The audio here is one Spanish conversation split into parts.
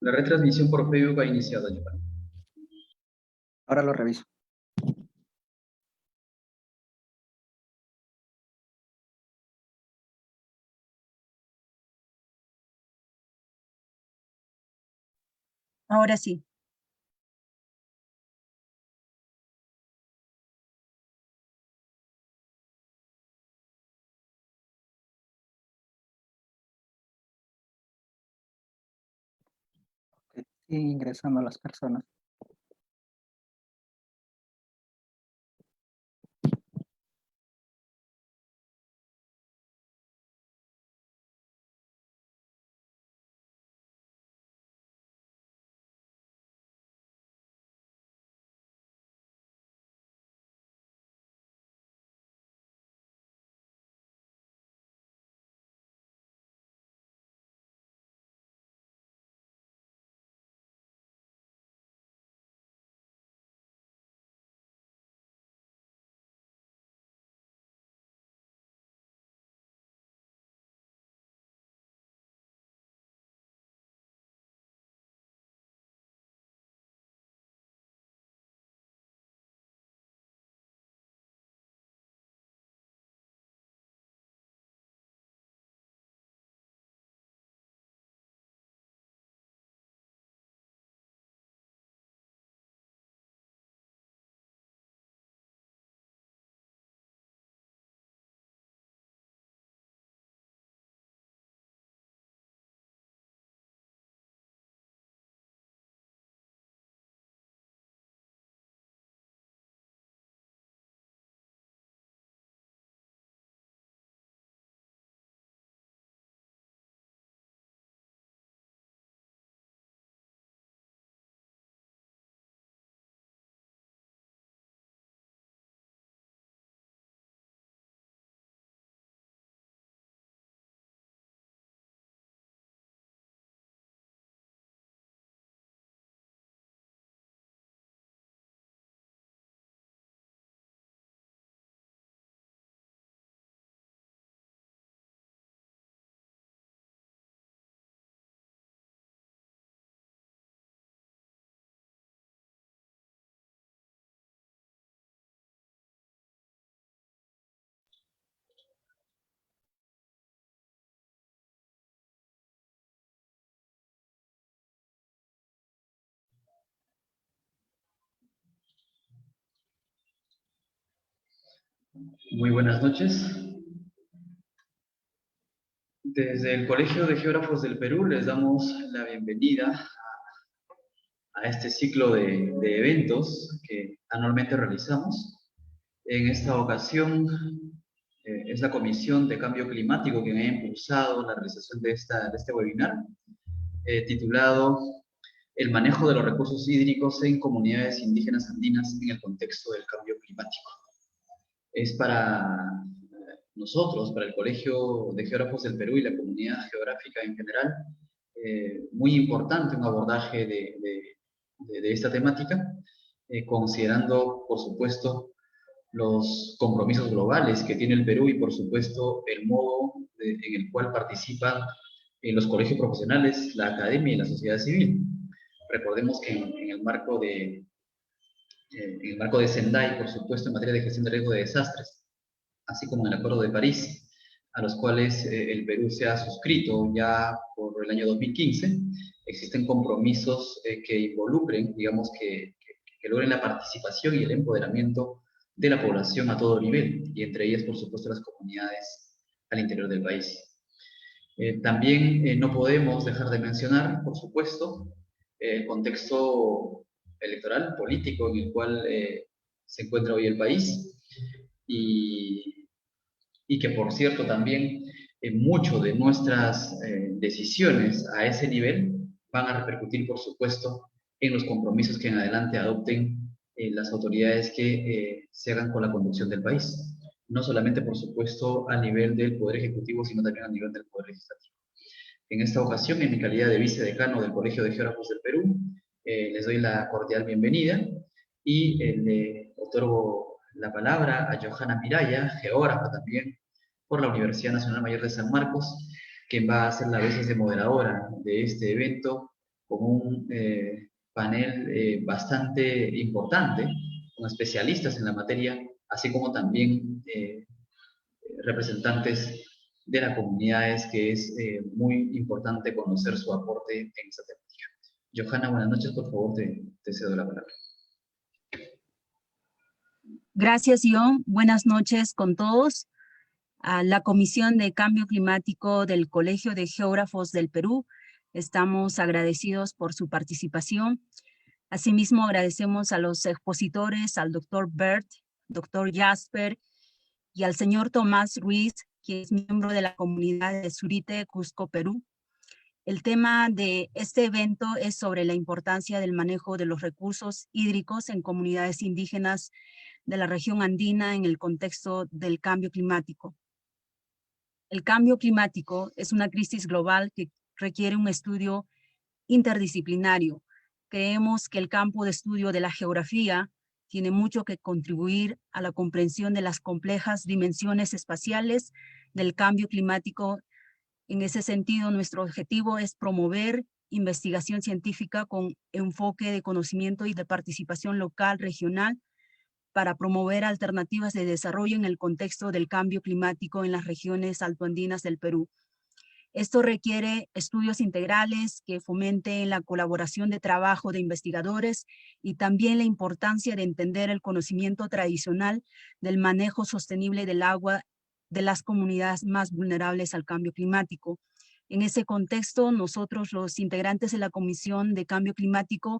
La retransmisión por Facebook ha iniciado, Giovanni. Ahora lo reviso. Ahora sí. Sí, ingresando a las personas. Muy buenas noches. Desde el Colegio de Geógrafos del Perú les damos la bienvenida a este ciclo de eventos que anualmente realizamos. En esta ocasión es la Comisión de Cambio Climático quien ha impulsado la realización de este webinar titulado El manejo de los recursos hídricos en comunidades indígenas andinas en el contexto del cambio climático. Es para nosotros, para el Colegio de Geógrafos del Perú y la comunidad geográfica en general, muy importante un abordaje de esta temática, considerando, por supuesto, los compromisos globales que tiene el Perú y, por supuesto, el modo en el cual participan los colegios profesionales, la academia y la sociedad civil. Recordemos que en el marco de Sendai, por supuesto, en materia de gestión de riesgo de desastres, así como en el Acuerdo de París, a los cuales el Perú se ha suscrito ya por el año 2015, existen compromisos que involucren, digamos, que logren la participación y el empoderamiento de la población a todo nivel, y entre ellas, por supuesto, las comunidades al interior del país. También no podemos dejar de mencionar, por supuesto, el contexto electoral, político en el cual se encuentra hoy el país, y que, por cierto, también mucho de nuestras decisiones a ese nivel van a repercutir, por supuesto, en los compromisos que en adelante adopten las autoridades que se hagan con la conducción del país. No solamente, por supuesto, a nivel del Poder Ejecutivo, sino también a nivel del Poder Legislativo. En esta ocasión, en mi calidad de vicedecano del Colegio de Geógrafos del Perú, les doy la cordial bienvenida y le otorgo la palabra a Johanna Miraya, geógrafa también por la Universidad Nacional Mayor de San Marcos, quien va a hacer las veces de moderadora de este evento con un panel bastante importante, con especialistas en la materia, así como también representantes de las comunidades, que es muy importante conocer su aporte en esta temática. Johanna, buenas noches, por favor, te cedo la palabra. Gracias, Ion. Buenas noches con todos. A la Comisión de Cambio Climático del Colegio de Geógrafos del Perú, estamos agradecidos por su participación. Asimismo, agradecemos a los expositores, al doctor Bert, doctor Jasper y al señor Tomás Ruiz, que es miembro de la comunidad de Surite, Cusco, Perú. El tema de este evento es sobre la importancia del manejo de los recursos hídricos en comunidades indígenas de la región andina en el contexto del cambio climático. El cambio climático es una crisis global que requiere un estudio interdisciplinario. Creemos que el campo de estudio de la geografía tiene mucho que contribuir a la comprensión de las complejas dimensiones espaciales del cambio climático. En ese sentido, nuestro objetivo es promover investigación científica con enfoque de conocimiento y de participación local, regional, para promover alternativas de desarrollo en el contexto del cambio climático en las regiones altoandinas del Perú. Esto requiere estudios integrales que fomenten la colaboración de trabajo de investigadores y también la importancia de entender el conocimiento tradicional del manejo sostenible del agua de las comunidades más vulnerables al cambio climático. En ese contexto, nosotros, los integrantes de la Comisión de Cambio Climático,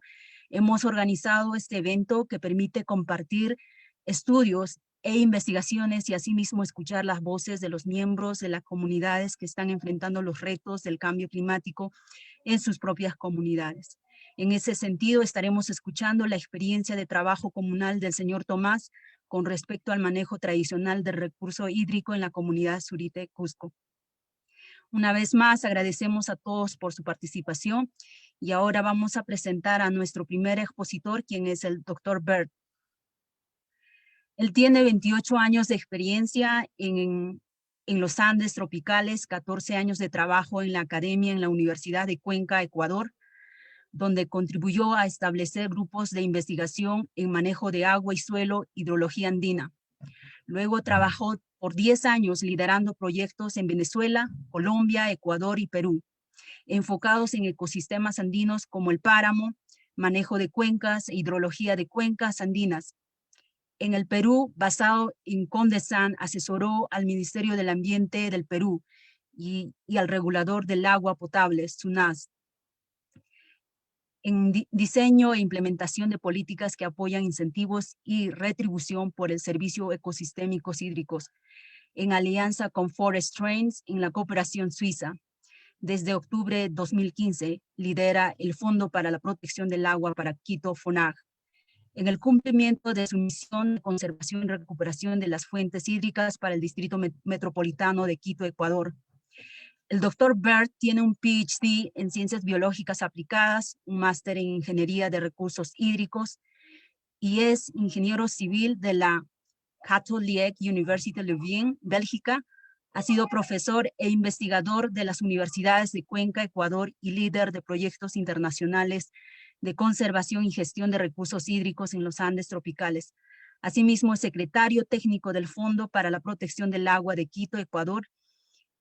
hemos organizado este evento que permite compartir estudios e investigaciones y asimismo escuchar las voces de los miembros de las comunidades que están enfrentando los retos del cambio climático en sus propias comunidades. En ese sentido, estaremos escuchando la experiencia de trabajo comunal del señor Tomás con respecto al manejo tradicional del recurso hídrico en la comunidad Surite, Cusco. Una vez más, agradecemos a todos por su participación y ahora vamos a presentar a nuestro primer expositor, quien es el doctor Bert. Él tiene 28 años de experiencia en los Andes tropicales, 14 años de trabajo en la academia en la Universidad de Cuenca, Ecuador, donde contribuyó a establecer grupos de investigación en manejo de agua y suelo, hidrología andina. Luego trabajó por 10 años liderando proyectos en Venezuela, Colombia, Ecuador y Perú, enfocados en ecosistemas andinos como el páramo, manejo de cuencas e hidrología de cuencas andinas. En el Perú, basado en Condesan, asesoró al Ministerio del Ambiente del Perú y al regulador del agua potable, SUNAS, en diseño e implementación de políticas que apoyan incentivos y retribución por el servicio ecosistémicos hídricos, en alianza con Forest Trains en la cooperación suiza. Desde octubre de 2015, lidera el Fondo para la Protección del Agua para Quito, FONAG, en el cumplimiento de su misión de conservación y recuperación de las fuentes hídricas para el Distrito Metropolitano de Quito, Ecuador. El doctor Bert tiene un PhD en Ciencias Biológicas Aplicadas, un máster en Ingeniería de Recursos Hídricos y es ingeniero civil de la Katholieke University Leuven, Bélgica. Ha sido profesor e investigador de las universidades de Cuenca, Ecuador y líder de proyectos internacionales de conservación y gestión de recursos hídricos en los Andes tropicales. Asimismo, es secretario técnico del Fondo para la Protección del Agua de Quito, Ecuador,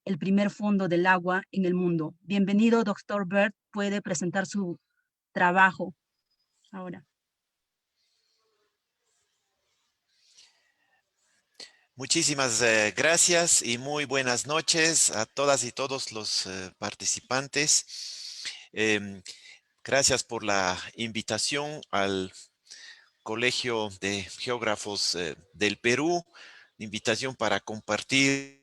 el primer fondo del agua en el mundo. Bienvenido, doctor Bert. Puede presentar su trabajo ahora. Muchísimas gracias y muy buenas noches a todas y todos los participantes. Gracias por la invitación al Colegio de Geógrafos del Perú, invitación para compartir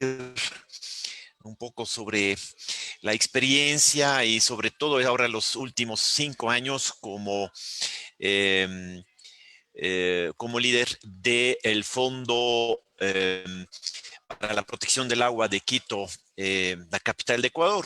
un poco sobre la experiencia y sobre todo ahora los últimos 5 años como líder del Fondo para la Protección del Agua de Quito, la capital de Ecuador.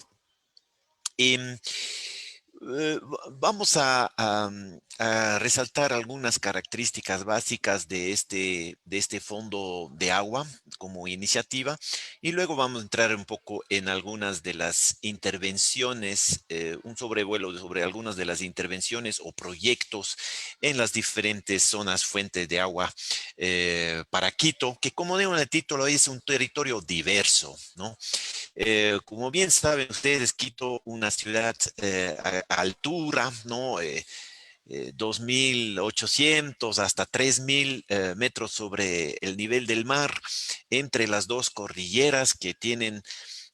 Vamos a resaltar algunas características básicas de este fondo de agua como iniciativa y luego vamos a entrar un poco en algunas de las intervenciones, un sobrevuelo sobre algunas de las intervenciones o proyectos en las diferentes zonas fuentes de agua para Quito, que como digo en el título es un territorio diverso, ¿no? Como bien saben ustedes, Quito, una ciudad a altura, ¿no? 2.800 hasta 3.000 metros sobre el nivel del mar, entre las dos cordilleras que tienen,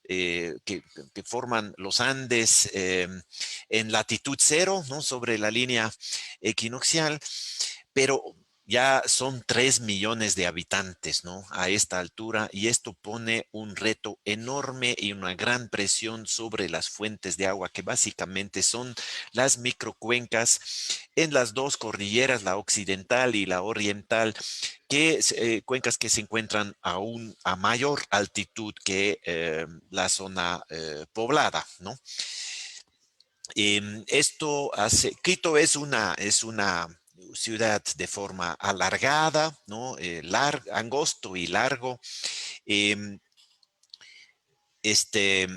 que forman los Andes en latitud cero, ¿no? Sobre la línea equinoccial, pero ya son 3 millones de habitantes, ¿no? A esta altura, y esto pone un reto enorme y una gran presión sobre las fuentes de agua, que básicamente son las microcuencas en las dos cordilleras, la occidental y la oriental, cuencas que se encuentran aún a mayor altitud que la zona poblada, ¿no? Esto hace, Quito es una ciudad de forma alargada, ¿no? Angosto y largo. Em, este,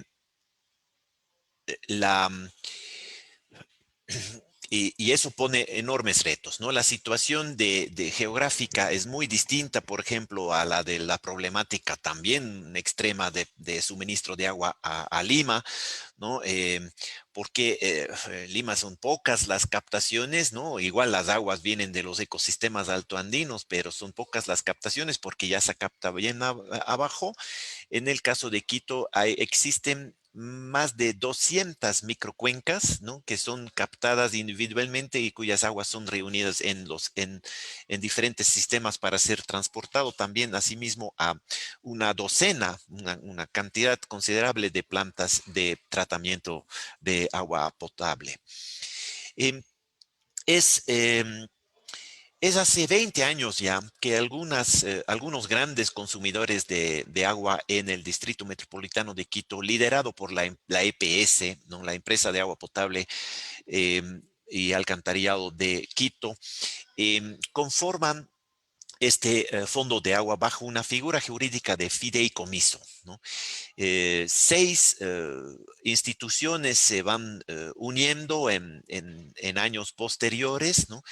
la, y eso pone enormes retos, ¿no? La situación de geográfica es muy distinta, por ejemplo, a la de la problemática también extrema de suministro de agua a Lima, ¿no? Porque Lima son pocas las captaciones, ¿no? Igual las aguas vienen de los ecosistemas altoandinos, pero son pocas las captaciones porque ya se capta bien abajo. En el caso de Quito existen más de 200 microcuencas, ¿no? Que son captadas individualmente y cuyas aguas son reunidas en diferentes sistemas para ser transportado también, asimismo, a una docena, una cantidad considerable de plantas de tratamiento de agua potable. Em, es, em, es hace 20 años ya que algunos grandes consumidores de agua en el Distrito Metropolitano de Quito, liderado por la EPS, ¿no? La Empresa de Agua Potable y Alcantarillado de Quito, conforman este fondo de agua bajo una figura jurídica de fideicomiso, ¿no? 6 instituciones se van uniendo en años posteriores, ¿no?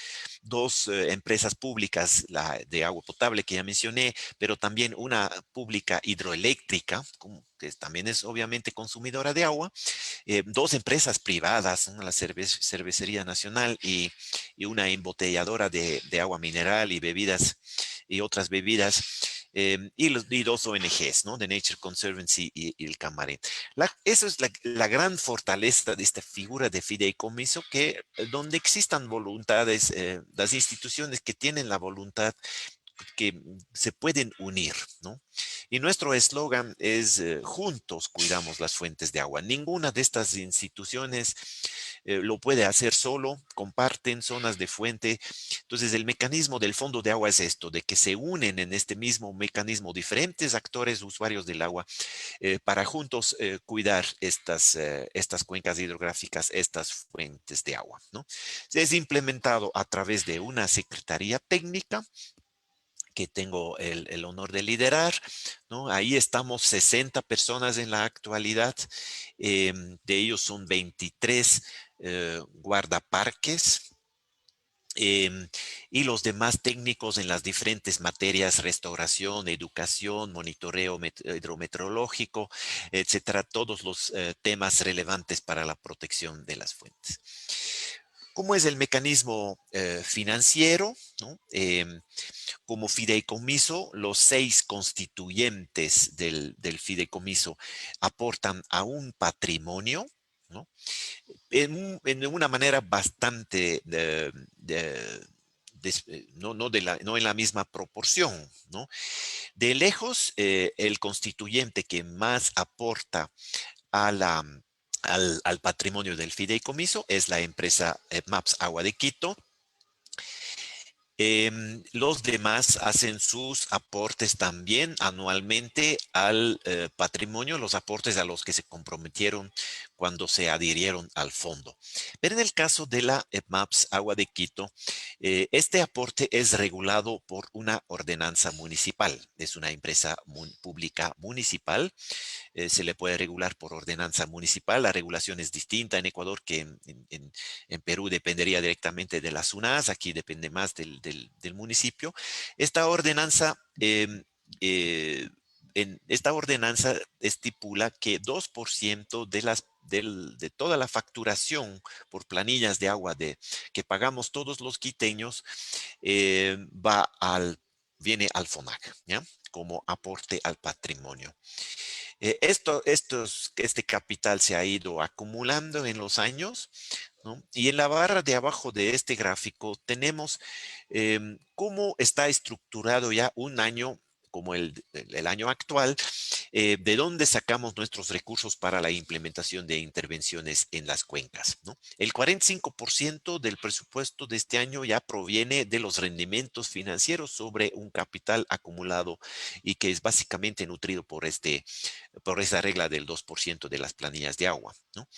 2 empresas públicas, la de agua potable que ya mencioné, pero también una pública hidroeléctrica, que también es obviamente consumidora de agua, 2 empresas privadas, una la Cervecería Nacional y una embotelladora de agua mineral y bebidas y otras bebidas, y 2 ONGs, ¿no? The Nature Conservancy y el Camarín. Eso es la gran fortaleza de esta figura de fideicomiso, que donde existan voluntades, las instituciones que tienen la voluntad que se pueden unir, ¿no? Y nuestro eslogan es juntos cuidamos las fuentes de agua. Ninguna de estas instituciones lo puede hacer solo, comparten zonas de fuente. Entonces, el mecanismo del fondo de agua es esto, de que se unen en este mismo mecanismo diferentes actores, usuarios del agua, para juntos cuidar estas cuencas hidrográficas, estas fuentes de agua, ¿no? Es implementado a través de una secretaría técnica que tengo el honor de liderar, ¿no? Ahí estamos 60 personas en la actualidad, de ellos son 23 guardaparques, y los demás técnicos en las diferentes materias, restauración, educación, monitoreo hidrometeorológico, etcétera, todos los temas relevantes para la protección de las fuentes. ¿Cómo es el mecanismo financiero, ¿no? Como fideicomiso, los 6 constituyentes del fideicomiso aportan a un patrimonio, ¿no? En una manera bastante, no en la misma proporción, ¿no? De lejos, el constituyente que más aporta a al patrimonio del fideicomiso es la empresa MAPS Agua de Quito. Los demás hacen sus aportes también anualmente al patrimonio, los aportes a los que se comprometieron cuando se adhirieron al fondo. Pero en el caso de la EPMAPS Agua de Quito, este aporte es regulado por una ordenanza municipal. Es una empresa pública municipal. Se le puede regular por ordenanza municipal. La regulación es distinta en Ecuador que en Perú dependería directamente de la SUNAS. Aquí depende más del municipio. Esta ordenanza esta ordenanza estipula que 2% de toda la facturación por planillas de agua que pagamos todos los quiteños viene al FONAC, ¿ya? Como aporte al patrimonio. Este capital se ha ido acumulando en los años, ¿no? Y en la barra de abajo de este gráfico tenemos cómo está estructurado ya un año como el año actual, de dónde sacamos nuestros recursos para la implementación de intervenciones en las cuencas, ¿no? El 45% del presupuesto de este año ya proviene de los rendimientos financieros sobre un capital acumulado y que es básicamente nutrido por esa regla del 2% de las planillas de agua, ¿no?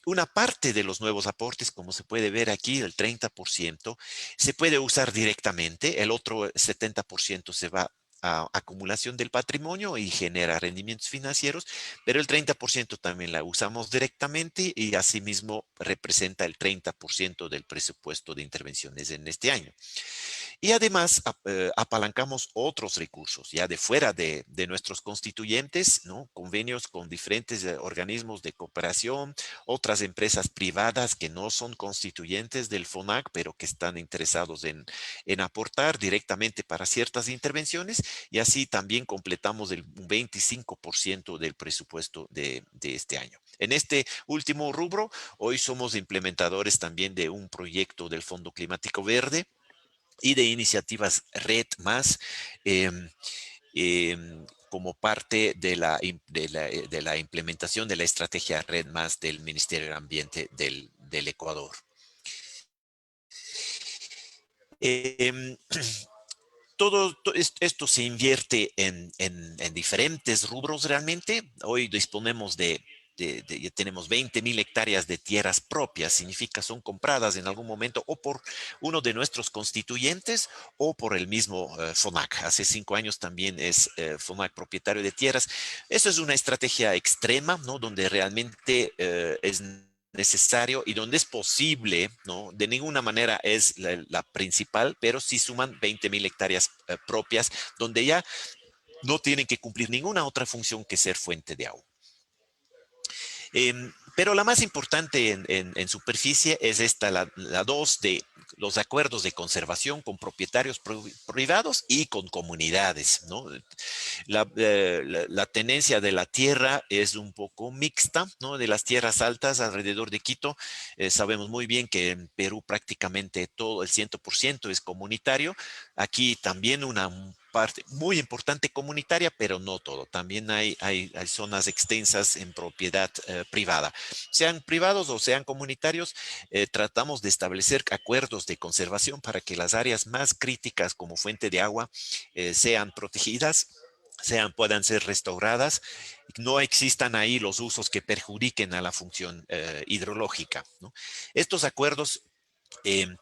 Una parte de los nuevos aportes, como se puede ver aquí, el 30%, se puede usar directamente, el otro 70% se va a acumulación del patrimonio y genera rendimientos financieros, pero el 30% también la usamos directamente y asimismo representa el 30% del presupuesto de intervenciones en este año. Y además apalancamos otros recursos ya de fuera de nuestros constituyentes, ¿no? Convenios con diferentes organismos de cooperación, otras empresas privadas que no son constituyentes del FONAC, pero que están interesados en aportar directamente para ciertas intervenciones, y así también completamos el 25% del presupuesto de este año. En este último rubro, hoy somos implementadores también de un proyecto del Fondo Climático Verde y de iniciativas Red Más, como parte de la implementación de la estrategia Red Más del Ministerio del Ambiente del Ecuador. Todo esto se invierte en diferentes rubros realmente. Hoy disponemos ya tenemos 20,000 hectáreas de tierras propias, significa son compradas en algún momento o por uno de nuestros constituyentes o por el mismo FONAC. Hace 5 años también es FONAC propietario de tierras. Eso es una estrategia extrema, ¿no? Donde realmente es necesario y donde es posible, ¿no? De ninguna manera es la principal, pero sí suman 20,000 hectáreas propias, donde ya no tienen que cumplir ninguna otra función que ser fuente de agua. Pero la más importante en superficie es esta, la 2 de los acuerdos de conservación con propietarios privados y con comunidades, ¿no? La tenencia de la tierra es un poco mixta, ¿no? De las tierras altas alrededor de Quito, sabemos muy bien que en Perú prácticamente todo, el 100% es comunitario. Aquí también una parte muy importante comunitaria, pero no todo. También hay zonas extensas en propiedad privada. Sean privados o sean comunitarios, tratamos de establecer acuerdos de conservación para que las áreas más críticas como fuente de agua sean protegidas, puedan ser restauradas, no existan ahí los usos que perjudiquen a la función hidrológica, ¿no? Estos acuerdos en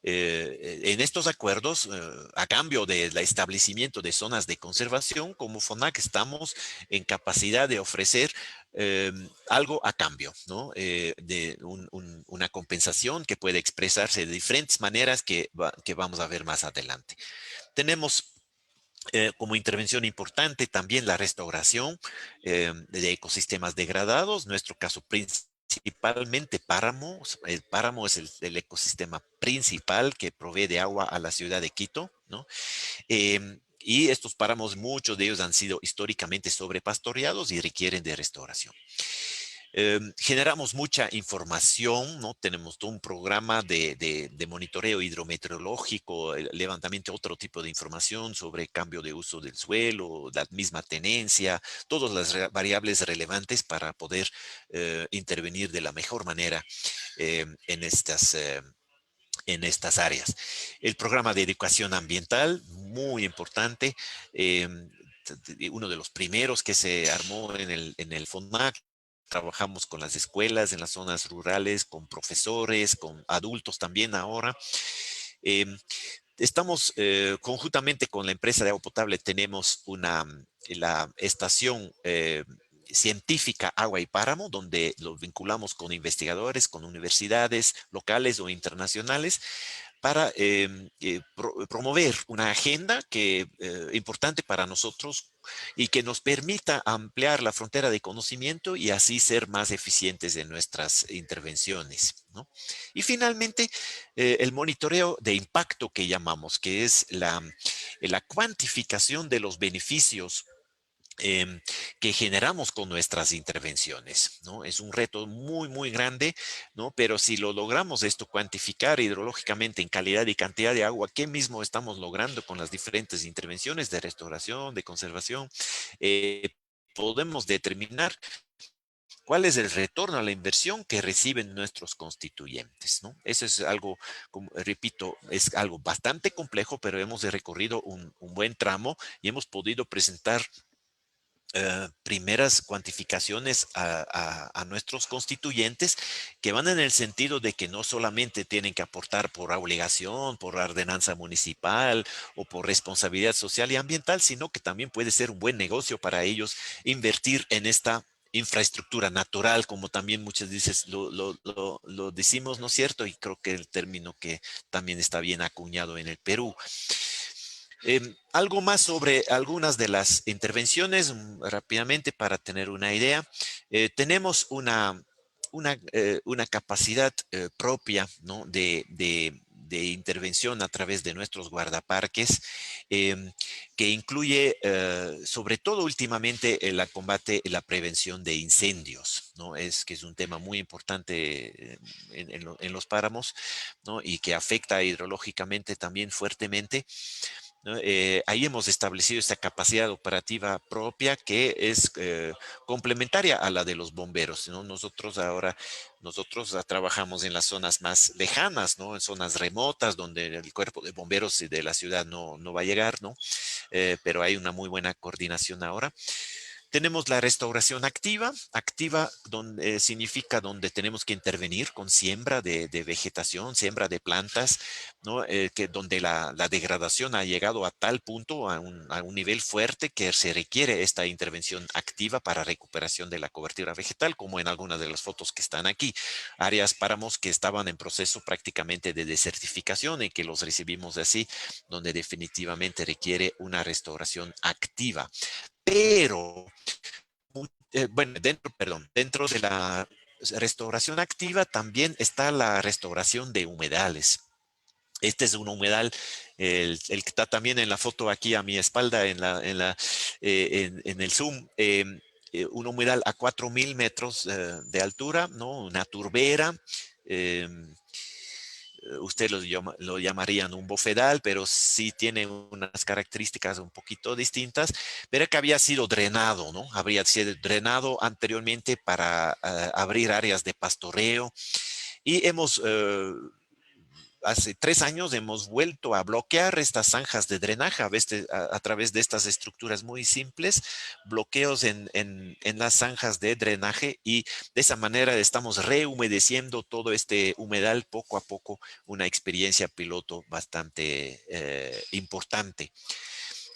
estos acuerdos, a cambio del establecimiento de zonas de conservación, como FONAC estamos en capacidad de ofrecer algo a cambio, ¿no? De una compensación que puede expresarse de diferentes maneras que vamos a ver más adelante. Tenemos como intervención importante también la restauración de ecosistemas degradados, nuestro caso principalmente páramos. El páramo es el ecosistema principal que provee de agua a la ciudad de Quito, ¿no? Y estos páramos, muchos de ellos han sido históricamente sobrepastoreados y requieren de restauración. Generamos mucha información, ¿no? Tenemos todo un programa de monitoreo hidrometeorológico, levantamiento de otro tipo de información sobre cambio de uso del suelo, la misma tenencia, todas las variables relevantes para poder intervenir de la mejor manera en estas áreas. El programa de educación ambiental, muy importante, uno de los primeros que se armó en el FONAC, trabajamos con las escuelas en las zonas rurales, con profesores, con adultos también ahora. Estamos conjuntamente con la empresa de agua potable, tenemos la estación científica Agua y Páramo, donde los vinculamos con investigadores, con universidades locales o internacionales, para promover una agenda importante para nosotros y que nos permita ampliar la frontera de conocimiento y así ser más eficientes en nuestras intervenciones, ¿no? Y finalmente, el monitoreo de impacto que llamamos, que es la cuantificación de los beneficios que generamos con nuestras intervenciones, ¿no? Es un reto muy, muy grande, ¿no? Pero si lo logramos esto, cuantificar hidrológicamente en calidad y cantidad de agua, ¿qué mismo estamos logrando con las diferentes intervenciones de restauración, de conservación? Podemos determinar cuál es el retorno a la inversión que reciben nuestros constituyentes, ¿no? Eso es algo, como repito, es algo bastante complejo, pero hemos recorrido un buen tramo y hemos podido presentar primeras cuantificaciones a nuestros constituyentes que van en el sentido de que no solamente tienen que aportar por obligación, por ordenanza municipal o por responsabilidad social y ambiental, sino que también puede ser un buen negocio para ellos invertir en esta infraestructura natural, como también muchas veces lo decimos, ¿no es cierto? Y creo que el término que también está bien acuñado en el Perú. Algo más sobre algunas de las intervenciones, rápidamente para tener una idea. Tenemos una capacidad propia, ¿no? de intervención a través de nuestros guardaparques, que incluye, sobre todo últimamente, el combate y la prevención de incendios, ¿no? Que es un tema muy importante en los páramos, ¿no? Y que afecta hidrológicamente también fuertemente, ¿no? Ahí hemos establecido esta capacidad operativa propia que es complementaria a la de los bomberos, ¿no? Nosotros trabajamos en las zonas más lejanas, ¿no? En zonas remotas donde el cuerpo de bomberos de la ciudad no va a llegar, ¿no? Pero hay una muy buena coordinación ahora. Tenemos la restauración activa. Activa significa donde tenemos que intervenir con siembra de vegetación, siembra de plantas, ¿no? Donde la degradación ha llegado a tal punto, a un nivel fuerte que se requiere esta intervención activa para recuperación de la cobertura vegetal, como en algunas de las fotos que están aquí. Áreas páramos que estaban en proceso prácticamente de desertificación y que los recibimos así, donde definitivamente requiere una restauración activa. Pero bueno, dentro de la restauración activa también está la restauración de humedales. Este es un humedal, el que está también en la foto aquí a mi espalda, en el zoom, un humedal a 4.000 metros de altura, ¿no? Una turbera. eh, Ustedes lo llamarían un bofedal, pero sí tiene unas características un poquito distintas, pero que había sido drenado, ¿no? Habría sido drenado anteriormente para abrir áreas de pastoreo y hace 3 años hemos vuelto a bloquear estas zanjas de drenaje a través de estas estructuras muy simples, bloqueos en las zanjas de drenaje, y de esa manera estamos rehumedeciendo todo este humedal poco a poco, una experiencia piloto bastante importante.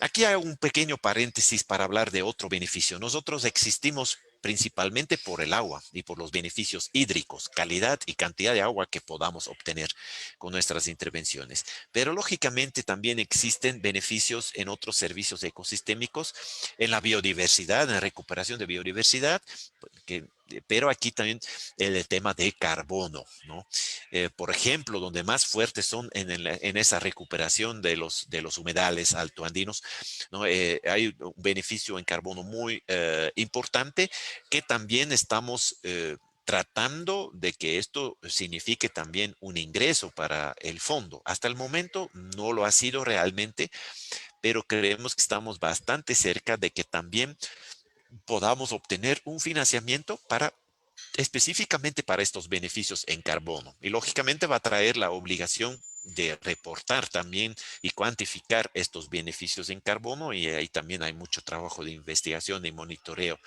Aquí hay un pequeño paréntesis para hablar de otro beneficio. Nosotros existimos principalmente por el agua y por los beneficios hídricos, calidad y cantidad de agua que podamos obtener con nuestras intervenciones. Pero lógicamente también existen beneficios en otros servicios ecosistémicos, en la biodiversidad, en la recuperación de biodiversidad, pero aquí también el tema de carbono, ¿no? Por ejemplo, donde más fuertes son en esa recuperación de los humedales altoandinos, ¿no? Hay un beneficio en carbono muy importante, que también estamos tratando de que esto signifique también un ingreso para el fondo. Hasta el momento no lo ha sido realmente, pero creemos que estamos bastante cerca de que también podamos obtener un financiamiento específicamente para estos beneficios en carbono. Y lógicamente va a traer la obligación de reportar también y cuantificar estos beneficios en carbono, y ahí también hay mucho trabajo de investigación y monitoreo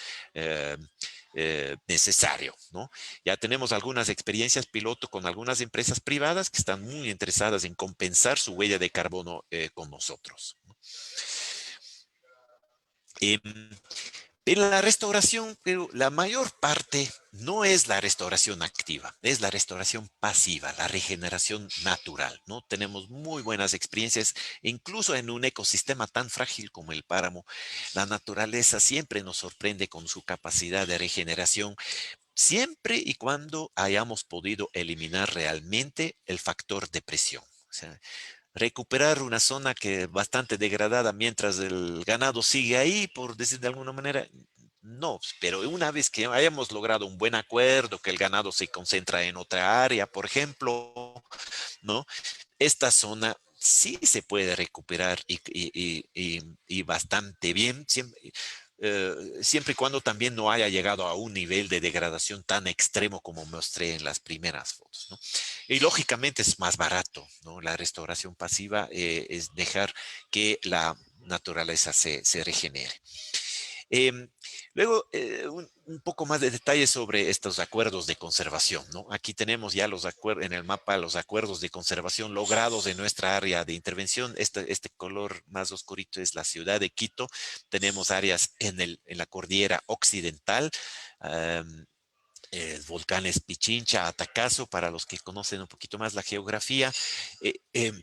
necesario, ¿no? Ya tenemos algunas experiencias piloto con algunas empresas privadas que están muy interesadas en compensar su huella de carbono con nosotros, ¿no? Em, En la restauración, pero la mayor parte no es la restauración activa, es la restauración pasiva, la regeneración natural, ¿no? Tenemos muy buenas experiencias, incluso en un ecosistema tan frágil como el páramo. La naturaleza siempre nos sorprende con su capacidad de regeneración, siempre y cuando hayamos podido eliminar realmente el factor de presión. O sea, recuperar una zona que bastante degradada mientras el ganado sigue ahí, por decir de alguna manera, no, pero una vez que hayamos logrado un buen acuerdo, que el ganado se concentra en otra área, por ejemplo, ¿no? Esta zona sí se puede recuperar y bastante bien, siempre y cuando también no haya llegado a un nivel de degradación tan extremo como mostré en las primeras fotos, ¿no? Y lógicamente es más barato, ¿no? La restauración pasiva es dejar que la naturaleza se regenere. Em, Luego, un poco más de detalles sobre estos acuerdos de conservación, ¿no? Aquí tenemos ya los acuerdos en el mapa, los acuerdos de conservación logrados en nuestra área de intervención. Este color más oscurito es la ciudad de Quito. Tenemos áreas en la cordillera occidental, um, volcanes Pichincha, Atacazo, para los que conocen un poquito más la geografía. Eh, em,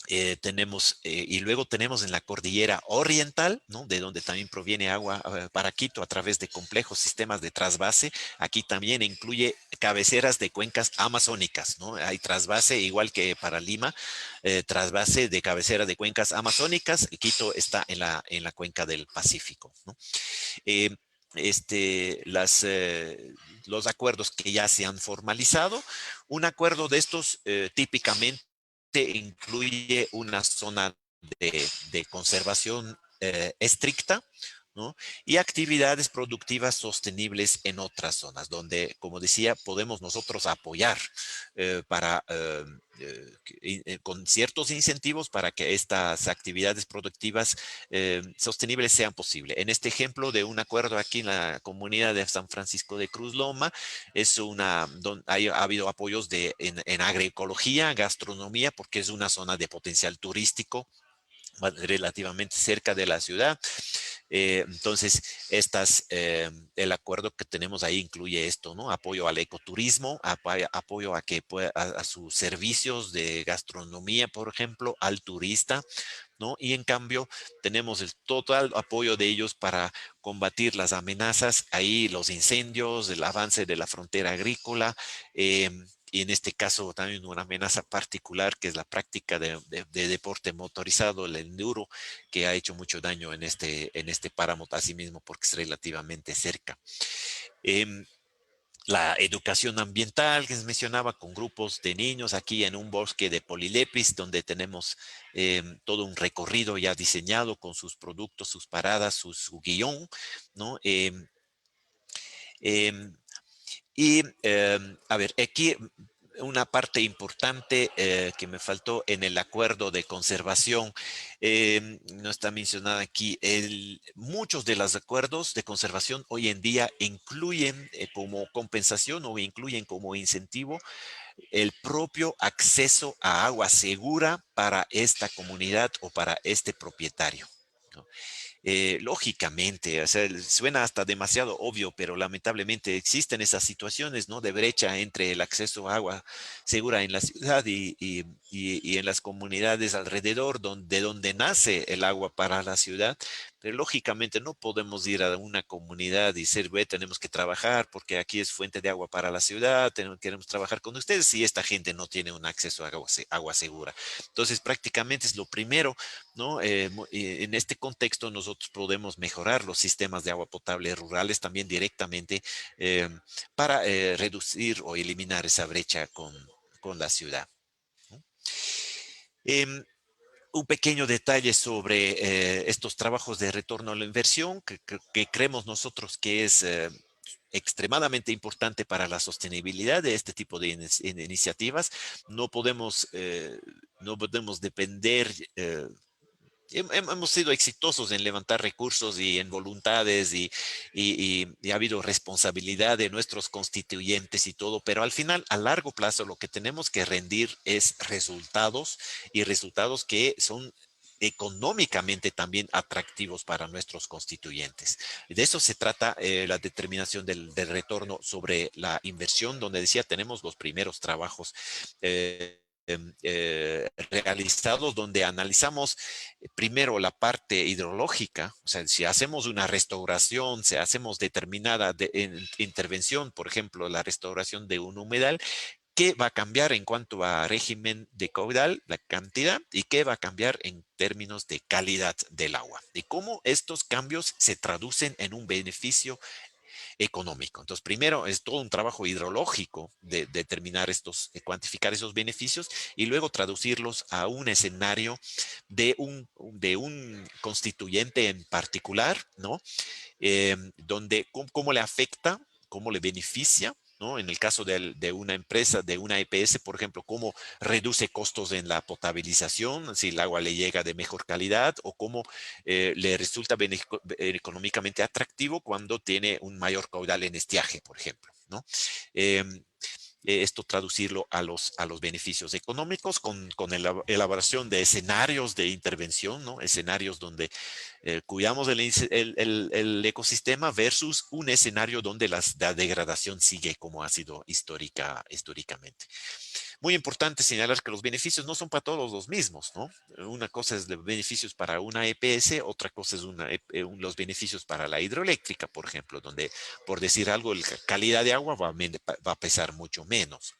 y luego tenemos en la cordillera oriental, ¿no? De donde también proviene agua para Quito a través de complejos sistemas de trasvase. Aquí también incluye cabeceras de cuencas amazónicas, ¿no? Hay trasvase, igual que para Lima, trasvase de cabecera de cuencas amazónicas. Quito está en la cuenca del Pacífico, ¿no? Eh, los acuerdos que ya se han formalizado. Un acuerdo de estos típicamente incluye una zona de conservación estricta, ¿no? Y actividades productivas sostenibles en otras zonas, donde, como decía, podemos nosotros apoyar con ciertos incentivos para que estas actividades productivas sostenibles sean posibles. En este ejemplo de un acuerdo aquí en la comunidad de San Francisco de Cruz Loma, ha habido apoyos en agroecología, gastronomía, porque es una zona de potencial turístico relativamente cerca de la ciudad. Entonces, el acuerdo que tenemos ahí incluye esto, ¿no? Apoyo al ecoturismo, apoyo a sus servicios de gastronomía, por ejemplo, al turista, ¿no? Y en cambio, tenemos el total apoyo de ellos para combatir las amenazas, ahí los incendios, el avance de la frontera agrícola, y en este caso también una amenaza particular que es la práctica de deporte motorizado, el enduro, que ha hecho mucho daño en este páramo, así mismo porque es relativamente cerca. Em, la educación ambiental que les mencionaba con grupos de niños aquí en un bosque de Polilepis, donde tenemos todo un recorrido ya diseñado con sus productos, sus paradas, su guión, ¿no? Em, a ver, aquí una parte importante que me faltó en el acuerdo de conservación, no está mencionada aquí, muchos de los acuerdos de conservación hoy en día incluyen como compensación o incluyen como incentivo el propio acceso a agua segura para esta comunidad o para este propietario, ¿no? Lógicamente, o sea, suena hasta demasiado obvio, pero lamentablemente existen esas situaciones, ¿no? De brecha entre el acceso a agua segura en la ciudad y en las comunidades alrededor, de donde nace el agua para la ciudad. Pero lógicamente no podemos ir a una comunidad y decir, ve, tenemos que trabajar porque aquí es fuente de agua para la ciudad, queremos trabajar con ustedes si esta gente no tiene un acceso a agua segura. Entonces, prácticamente es lo primero, ¿no? En este contexto nosotros podemos mejorar los sistemas de agua potable rurales también directamente eh, para reducir o eliminar esa brecha con la ciudad, ¿no? Em, un pequeño detalle sobre estos trabajos de retorno a la inversión que creemos nosotros que es extremadamente importante para la sostenibilidad de este tipo de iniciativas. No podemos, no podemos depender hemos sido exitosos en levantar recursos y en voluntades y ha habido responsabilidad de nuestros constituyentes y todo, pero al final, a largo plazo, lo que tenemos que rendir es resultados y resultados que son económicamente también atractivos para nuestros constituyentes. De eso se trata la determinación del retorno sobre la inversión, donde decía, tenemos los primeros trabajos realizados, donde analizamos primero la parte hidrológica, o sea, si hacemos una restauración, si hacemos determinada intervención, por ejemplo, la restauración de un humedal, ¿qué va a cambiar en cuanto a régimen de caudal, la cantidad, y qué va a cambiar en términos de calidad del agua? Y cómo estos cambios se traducen en un beneficio económico. Entonces, primero es todo un trabajo hidrológico de determinar de cuantificar esos beneficios y luego traducirlos a un escenario de un constituyente en particular, ¿no? Donde cómo le afecta, cómo le beneficia, ¿no? En el caso de una empresa, de una EPS, por ejemplo, cómo reduce costos en la potabilización, si el agua le llega de mejor calidad, o cómo le resulta económicamente atractivo cuando tiene un mayor caudal en estiaje, por ejemplo, ¿no? Esto traducirlo a los beneficios económicos con la elaboración de escenarios de intervención, ¿no? Escenarios donde cuidamos el ecosistema versus un escenario donde la degradación sigue como ha sido históricamente. Muy importante señalar que los beneficios no son para todos los mismos, ¿no? Una cosa es de beneficios para una EPS, otra cosa es los beneficios para la hidroeléctrica, por ejemplo, donde, por decir algo, la calidad de agua va a pesar mucho menos.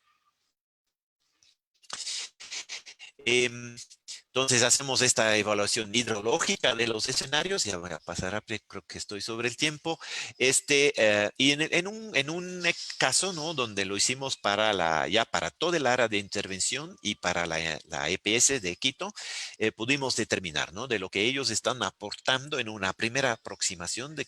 Entonces hacemos esta evaluación hidrológica de los escenarios. Ya voy a pasar creo que estoy sobre el tiempo. Y en un caso, ¿no? Donde lo hicimos ya para todo el área de intervención y para la EPS de Quito, pudimos determinar, ¿no? De lo que ellos están aportando en una primera aproximación de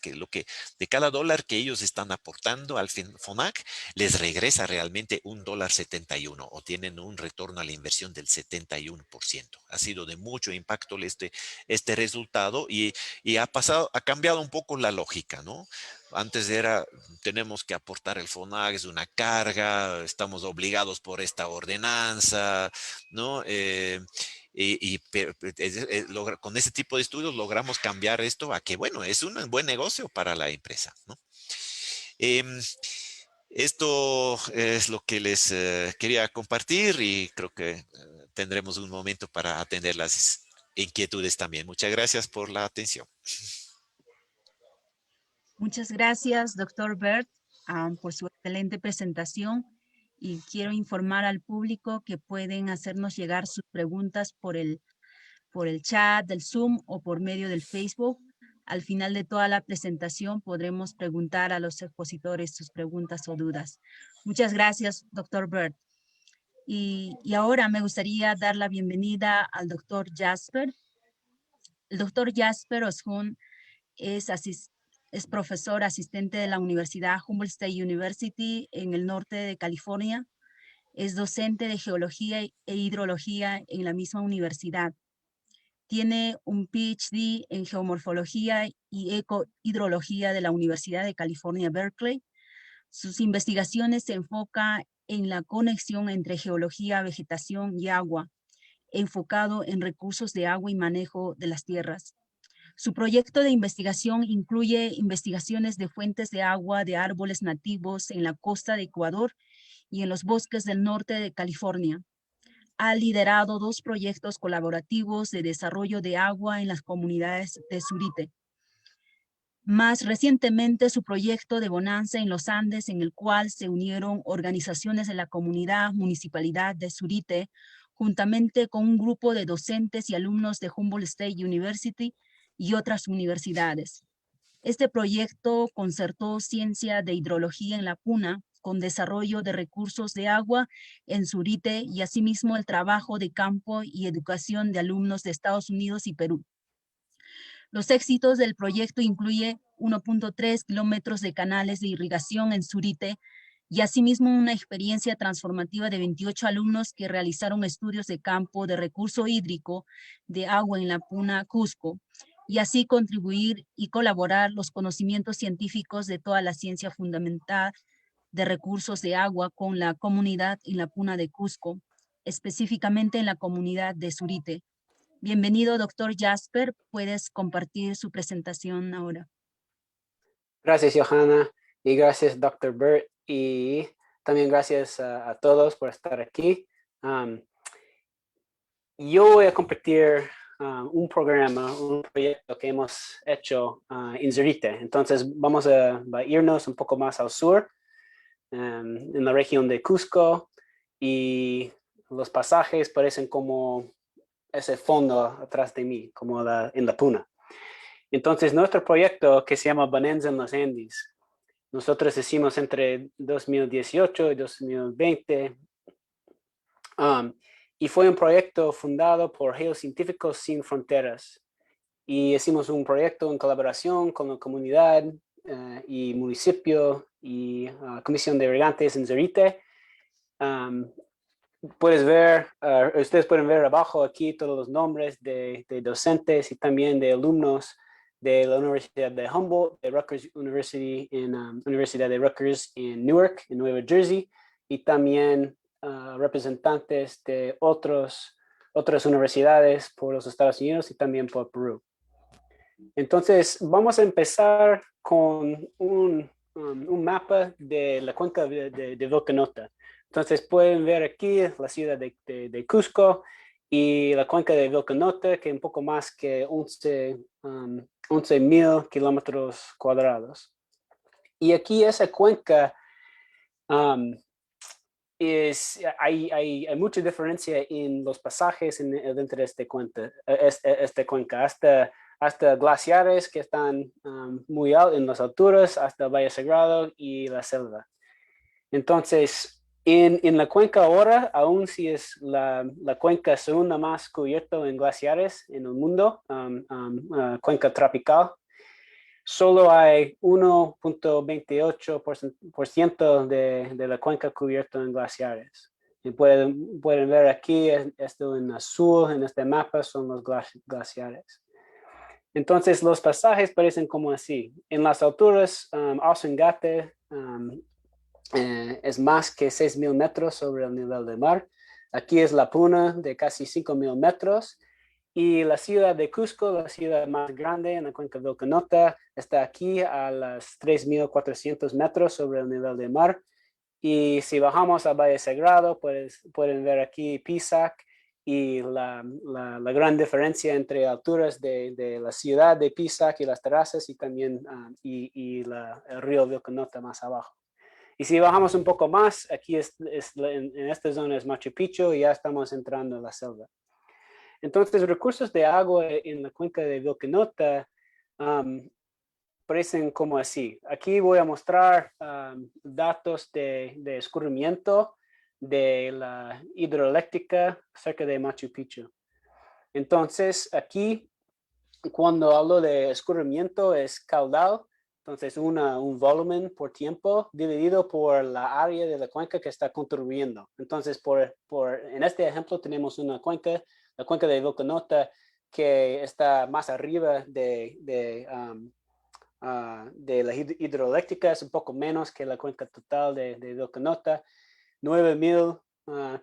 de cada dólar que ellos están aportando al FONAC, les regresa realmente $1.71 o tienen un retorno a la inversión del 71%. Ha sido de mucho impacto este resultado y ha cambiado un poco la lógica, ¿no? Antes tenemos que aportar el FONAC, es una carga, estamos obligados por esta ordenanza, ¿no? Con ese tipo de estudios logramos cambiar esto a que, bueno, es un buen negocio para la empresa, ¿no? Esto es lo que les quería compartir y creo que tendremos un momento para atender las inquietudes también. Muchas gracias por la atención. Muchas gracias, doctor Bert, por su excelente presentación. Y quiero informar al público que pueden hacernos llegar sus preguntas por el chat del Zoom o por medio del Facebook. Al final de toda la presentación podremos preguntar a los expositores sus preguntas o dudas. Muchas gracias, doctor Bert. Y ahora me gustaría dar la bienvenida al doctor Jasper. El doctor Jasper Oshun es profesor asistente de la Universidad Humboldt State University en el norte de California. Es docente de geología e hidrología en la misma universidad. Tiene un PhD en geomorfología y ecohidrología de la Universidad de California, Berkeley. Sus investigaciones se enfocan en la conexión entre geología, vegetación y agua, enfocado en recursos de agua y manejo de las tierras. Su proyecto de investigación incluye investigaciones de fuentes de agua de árboles nativos en la costa de Ecuador y en los bosques del norte de California. Ha liderado 2 proyectos colaborativos de desarrollo de agua en las comunidades de Surite. Más recientemente, su proyecto de Bonanza en los Andes, en el cual se unieron organizaciones de la comunidad municipalidad de Surite, juntamente con un grupo de docentes y alumnos de Humboldt State University y otras universidades. Este proyecto concertó ciencia de hidrología en la Puna, con desarrollo de recursos de agua en Surite y asimismo el trabajo de campo y educación de alumnos de Estados Unidos y Perú. Los éxitos del proyecto incluyen 1.3 kilómetros de canales de irrigación en Surite y asimismo una experiencia transformativa de 28 alumnos que realizaron estudios de campo de recurso hídrico de agua en la Puna, Cusco, y así contribuir y colaborar los conocimientos científicos de toda la ciencia fundamental de recursos de agua con la comunidad en la Puna de Cusco, específicamente en la comunidad de Surite. Bienvenido, doctor Jasper. Puedes compartir su presentación ahora. Gracias, Johanna, y gracias, Dr. Burt, y también gracias a todos por estar aquí. Yo voy a compartir un programa, un proyecto que hemos hecho en Surite. Entonces vamos a irnos un poco más al sur, en la región de Cusco, y los pasajes parecen como ese fondo atrás de mí, como en la Puna. Entonces nuestro proyecto, que se llama Bonanza en los Andes, nosotros hicimos entre 2018 y 2020, y fue un proyecto fundado por Geocientíficos Sin Fronteras. Y hicimos un proyecto en colaboración con la comunidad y municipio y Comisión de Irrigantes en Surite. Ustedes pueden ver abajo aquí todos los nombres de docentes y también de alumnos de la Universidad de Humboldt, de Rutgers University, Universidad de Rutgers en Newark, en Nueva Jersey, y también representantes de otras universidades por los Estados Unidos y también por Perú. Entonces, vamos a empezar con un mapa de la cuenca de Vilcanota. Entonces, pueden ver aquí la ciudad de Cusco y la cuenca de Vilcanota, que es un poco más que 11,000 kilómetros cuadrados. Y aquí esa cuenca hay mucha diferencia en los pasajes dentro de esta cuenca, hasta glaciares que están muy altos en las alturas, hasta Valle Sagrado y la selva. Entonces, en la cuenca ahora, aún si es la cuenca segunda más cubierta en glaciares en el mundo, cuenca tropical, solo hay 1.28% de la cuenca cubierta en glaciares. Y pueden ver aquí, esto en azul, en este mapa, son los glaciares. Entonces, los pasajes parecen como así. En las alturas, Ausangate es más que 6,000 metros sobre el nivel del mar. Aquí es la Puna de casi 5,000 metros. Y la ciudad de Cusco, la ciudad más grande en la cuenca Vilcanota, está aquí a las 3,400 metros sobre el nivel del mar. Y si bajamos a Valle Sagrado, pueden ver aquí Pisac y la gran diferencia entre alturas de la ciudad de Pisac y las terrazas, y también el río Vilcanota más abajo. Y si bajamos un poco más, aquí en esta zona es Machu Picchu y ya estamos entrando en la selva. Entonces, recursos de agua en la cuenca de Vilcanota parecen como así. Aquí voy a mostrar datos de escurrimiento de la hidroeléctrica cerca de Machu Picchu. Entonces, aquí, cuando hablo de escurrimiento, es caudal. Entonces, un volumen por tiempo dividido por la área de la cuenca que está contribuyendo. Entonces, en este ejemplo tenemos una cuenca, la cuenca de Vilcanota, que está más arriba de la hidroeléctrica, es un poco menos que la cuenca total de Vilcanota, 9,000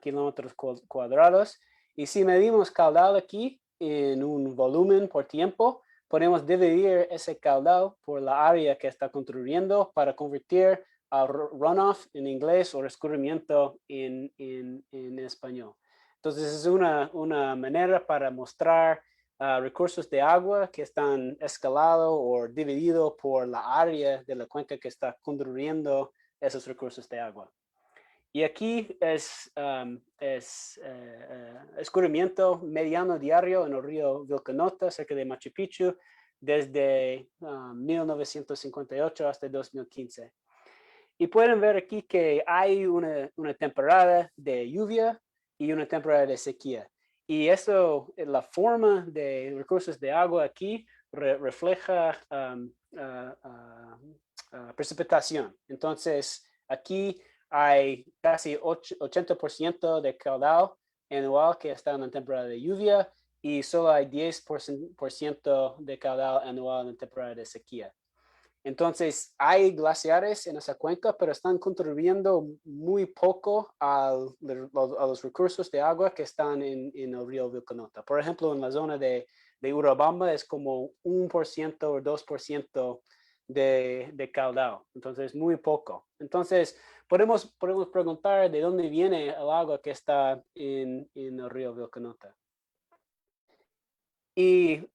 kilómetros cuadrados. Y si medimos caudal aquí en un volumen por tiempo, podemos dividir ese caudal por la área que está contribuyendo para convertir a runoff en inglés o escurrimiento en español. Entonces es una manera para mostrar recursos de agua que están escalados o divididos por la área de la cuenca que está contribuyendo esos recursos de agua. Y aquí es escurrimiento mediano diario en el río Vilcanota, cerca de Machu Picchu, desde 1958 hasta 2015. Y pueden ver aquí que hay una temporada de lluvia y una temporada de sequía. Y eso, la forma de recursos de agua aquí refleja precipitación. Entonces, aquí hay casi 80% de caudal anual que está en la temporada de lluvia y solo hay 10% de caudal anual en la temporada de sequía. Entonces, hay glaciares en esa cuenca, pero están contribuyendo muy poco a los recursos de agua que están en el río Vilcanota. Por ejemplo, en la zona de Urubamba es como 1% o 2% de caudal. Entonces, muy poco. Entonces, podemos preguntar de dónde viene el agua que está en el río Vilcanota. Y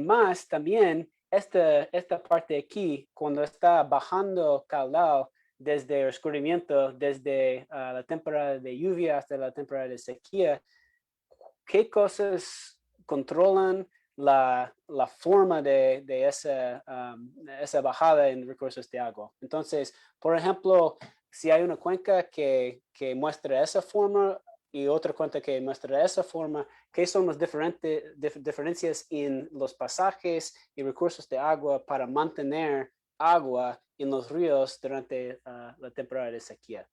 más también, esta parte aquí, cuando está bajando caudal desde el escurrimiento, desde la temporada de lluvia hasta la temporada de sequía, ¿qué cosas controlan la forma de esa bajada en recursos de agua? Entonces, por ejemplo, si hay una cuenca que muestra esa forma y otra cuenca que muestra esa forma, ¿qué son las diferencias en los pasajes y recursos de agua para mantener agua en los ríos durante la temporada de sequía?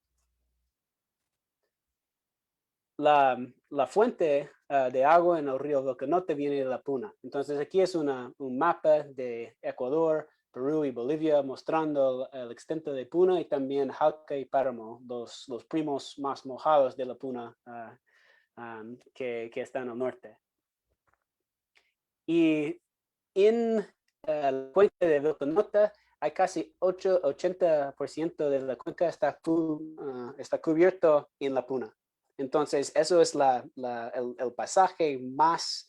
La fuente de agua en el río Vilcanota viene de la Puna. Entonces aquí es un mapa de Ecuador, Perú y Bolivia mostrando el extenso de Puna y también Jauca y Páramo, los primos más mojados de la Puna que están al norte. Y en la cuenca de Vilcanota hay casi 80% de la cuenca está cubierto en la Puna. Entonces, eso es el pasaje más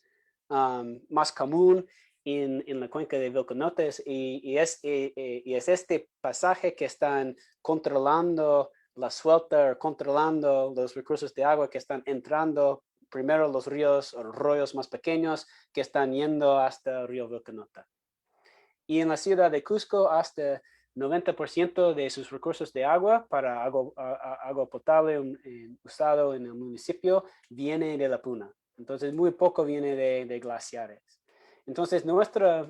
común en la cuenca de Vilcanota y es este pasaje que están controlando la suelta, controlando los recursos de agua que están entrando primero los ríos o arroyos más pequeños que están yendo hasta el río Vilcanota. Y en la ciudad de Cusco, hasta 90% de sus recursos de agua para agua potable usado en el municipio viene de la Puna. Entonces, muy poco viene de glaciares. Entonces, nuestra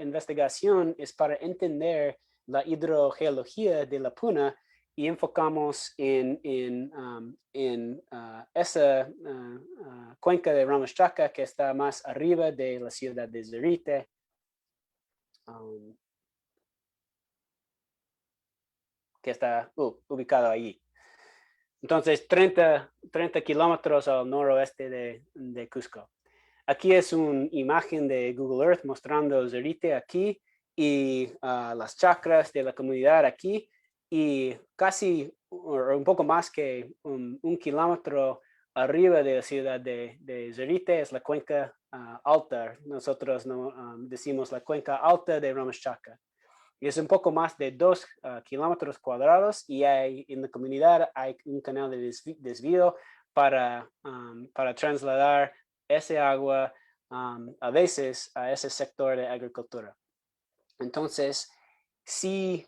investigación es para entender la hidrogeología de la Puna y enfocamos en esa cuenca de Ramas-Chaca que está más arriba de la ciudad de Zárate. Que está ubicado allí. Entonces, 30 kilómetros al noroeste de Cusco. Aquí es una imagen de Google Earth mostrando Zárate aquí y las chacras de la comunidad aquí y casi un poco más que un kilómetro arriba de la ciudad de Zárate es la cuenca alta. Nosotros decimos la cuenca alta de Ramas-Chaca. Y es un poco más de 2 kilómetros cuadrados y en la comunidad hay un canal de desvío para trasladar ese agua a veces a ese sector de agricultura. Entonces, si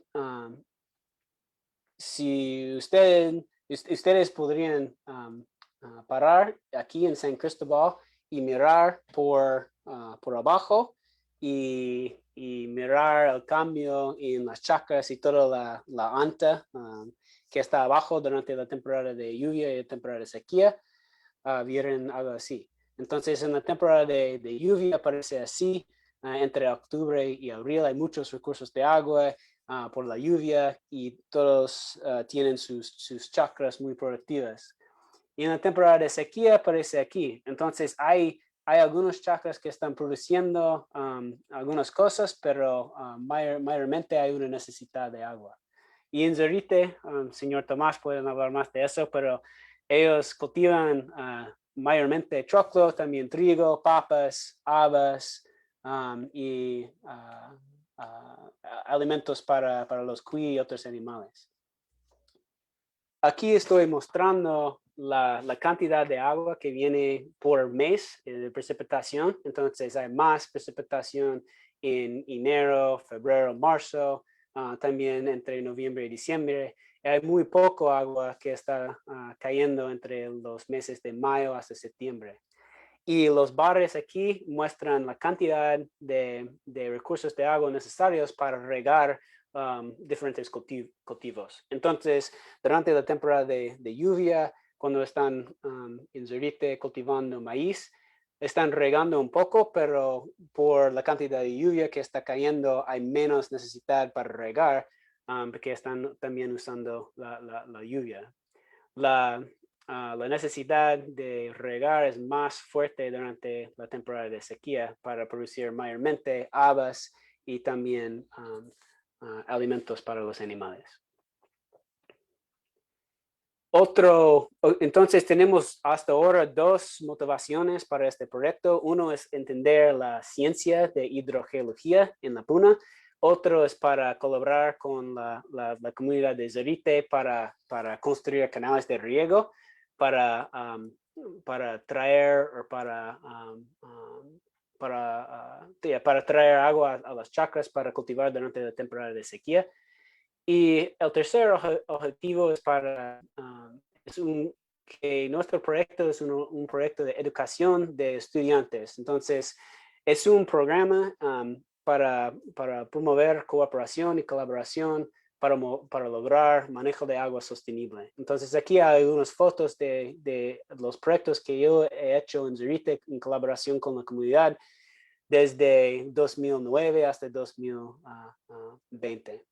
ustedes podrían parar aquí en San Cristóbal y mirar por abajo y mirar el cambio en las chacras y toda la anta que está abajo durante la temporada de lluvia y la temporada de sequía, vieron algo así. Entonces, en la temporada de lluvia aparece así, entre octubre y abril hay muchos recursos de agua por la lluvia y todos tienen sus chacras muy productivas. Y en la temporada de sequía aparece aquí. Entonces, hay algunos chacras que están produciendo algunas cosas, pero mayormente hay una necesidad de agua. Y en Zárate, señor Tomás, pueden hablar más de eso, pero ellos cultivan mayormente choclo, también trigo, papas, habas y alimentos para los cuy y otros animales. Aquí estoy mostrando la cantidad de agua que viene por mes de precipitación. Entonces hay más precipitación en enero, febrero, marzo, también entre noviembre y diciembre. Hay muy poco agua que está cayendo entre los meses de mayo hasta septiembre. Y los barres aquí muestran la cantidad de recursos de agua necesarios para regar diferentes cultivos. Entonces, durante la temporada de lluvia, cuando están en Zorite cultivando maíz, están regando un poco, pero por la cantidad de lluvia que está cayendo, hay menos necesidad para regar, porque están también usando la lluvia. La necesidad de regar es más fuerte durante la temporada de sequía para producir mayormente habas y también alimentos para los animales. Entonces tenemos hasta ahora dos motivaciones para este proyecto. Uno es entender la ciencia de hidrogeología en la Puna. Otro es para colaborar con la comunidad de Zorite para construir canales de riego, para traer traer agua a las chacras para cultivar durante la temporada de sequía. Y el tercer objetivo es que nuestro proyecto es un proyecto de educación de estudiantes. Entonces, es un programa para promover cooperación y colaboración para lograr manejo de agua sostenible. Entonces, aquí hay algunas fotos de los proyectos que yo he hecho en Zorite en colaboración con la comunidad desde 2009 hasta 2020.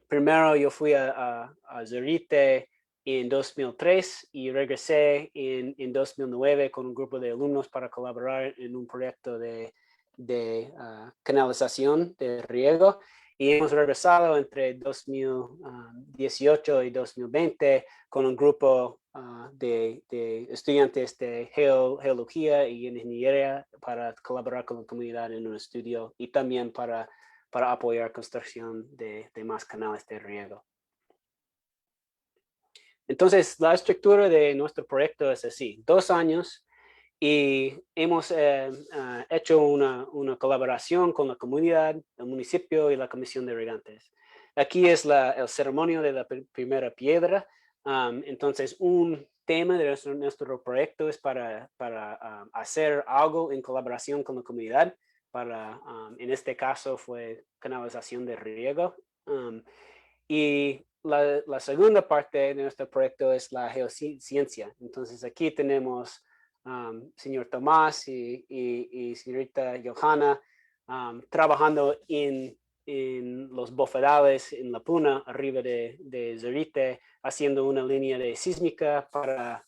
Primero yo fui a Zorite en 2003 y regresé en 2009 con un grupo de alumnos para colaborar en un proyecto de canalización de riego. Y hemos regresado entre 2018 y 2020 con un grupo de estudiantes de geología y ingeniería para colaborar con la comunidad en un estudio y también para apoyar construcción de más canales de riego. Entonces, la estructura de nuestro proyecto es así: 2 años y hemos hecho una colaboración con la comunidad, el municipio y la Comisión de Regantes. Aquí es el ceremonia de la primera piedra. Entonces, un tema de nuestro proyecto es para hacer algo en colaboración con la comunidad. En este caso fue canalización de riego. Y la segunda parte de nuestro proyecto es la geociencia. Entonces aquí tenemos señor Tomás y señorita Johanna trabajando en los bofedales en la Puna, arriba de Zorite, haciendo una línea de sísmica para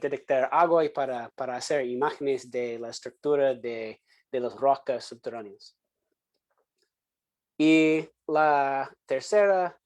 detectar agua y para hacer imágenes de la estructura de las rocas subterráneas. Y el tercer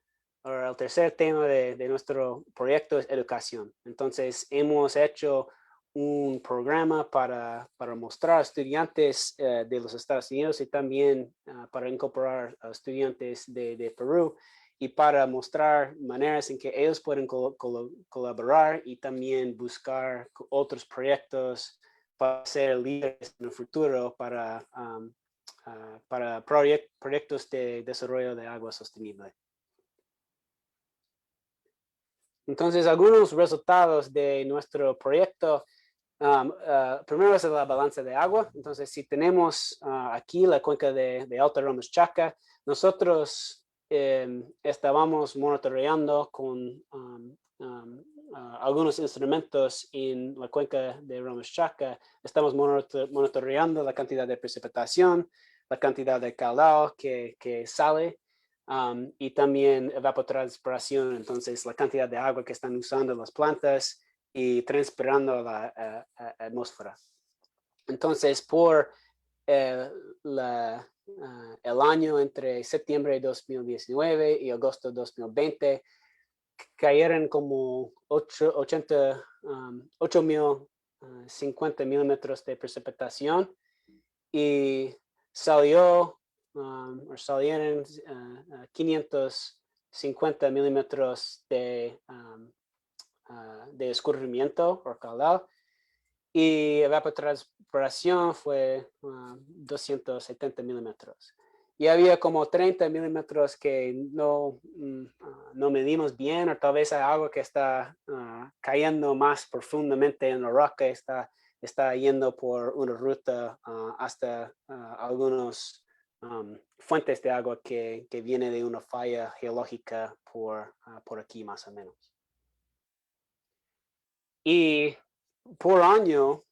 tema de nuestro proyecto es educación. Entonces, hemos hecho un programa para mostrar a estudiantes de los Estados Unidos y también para incorporar a estudiantes de Perú y para mostrar maneras en que ellos pueden colaborar y también buscar otros proyectos para ser líderes en el futuro para proyectos de desarrollo de agua sostenible. Entonces, algunos resultados de nuestro proyecto. Primero es la balanza de agua. Entonces, si tenemos aquí la cuenca de Alto Ramos Chaca, nosotros estábamos monitoreando con algunos instrumentos en la cuenca de Ramos Chaca. Estamos monitoreando la cantidad de precipitación, la cantidad de caudal que sale y también evapotranspiración, entonces la cantidad de agua que están usando las plantas y transpirando a la atmósfera. Entonces, por el año entre septiembre de 2019 y agosto de 2020, cayeron como 8.050 milímetros de precipitación y salieron 550 milímetros de escurrimiento o caudal y evapotranspiración fue 270 milímetros. Y había como 30 milímetros que no medimos bien, o tal vez hay agua que está cayendo más profundamente en la roca, está yendo por una ruta hasta algunos fuentes de agua que viene de una falla geológica por aquí más o menos. Y por año,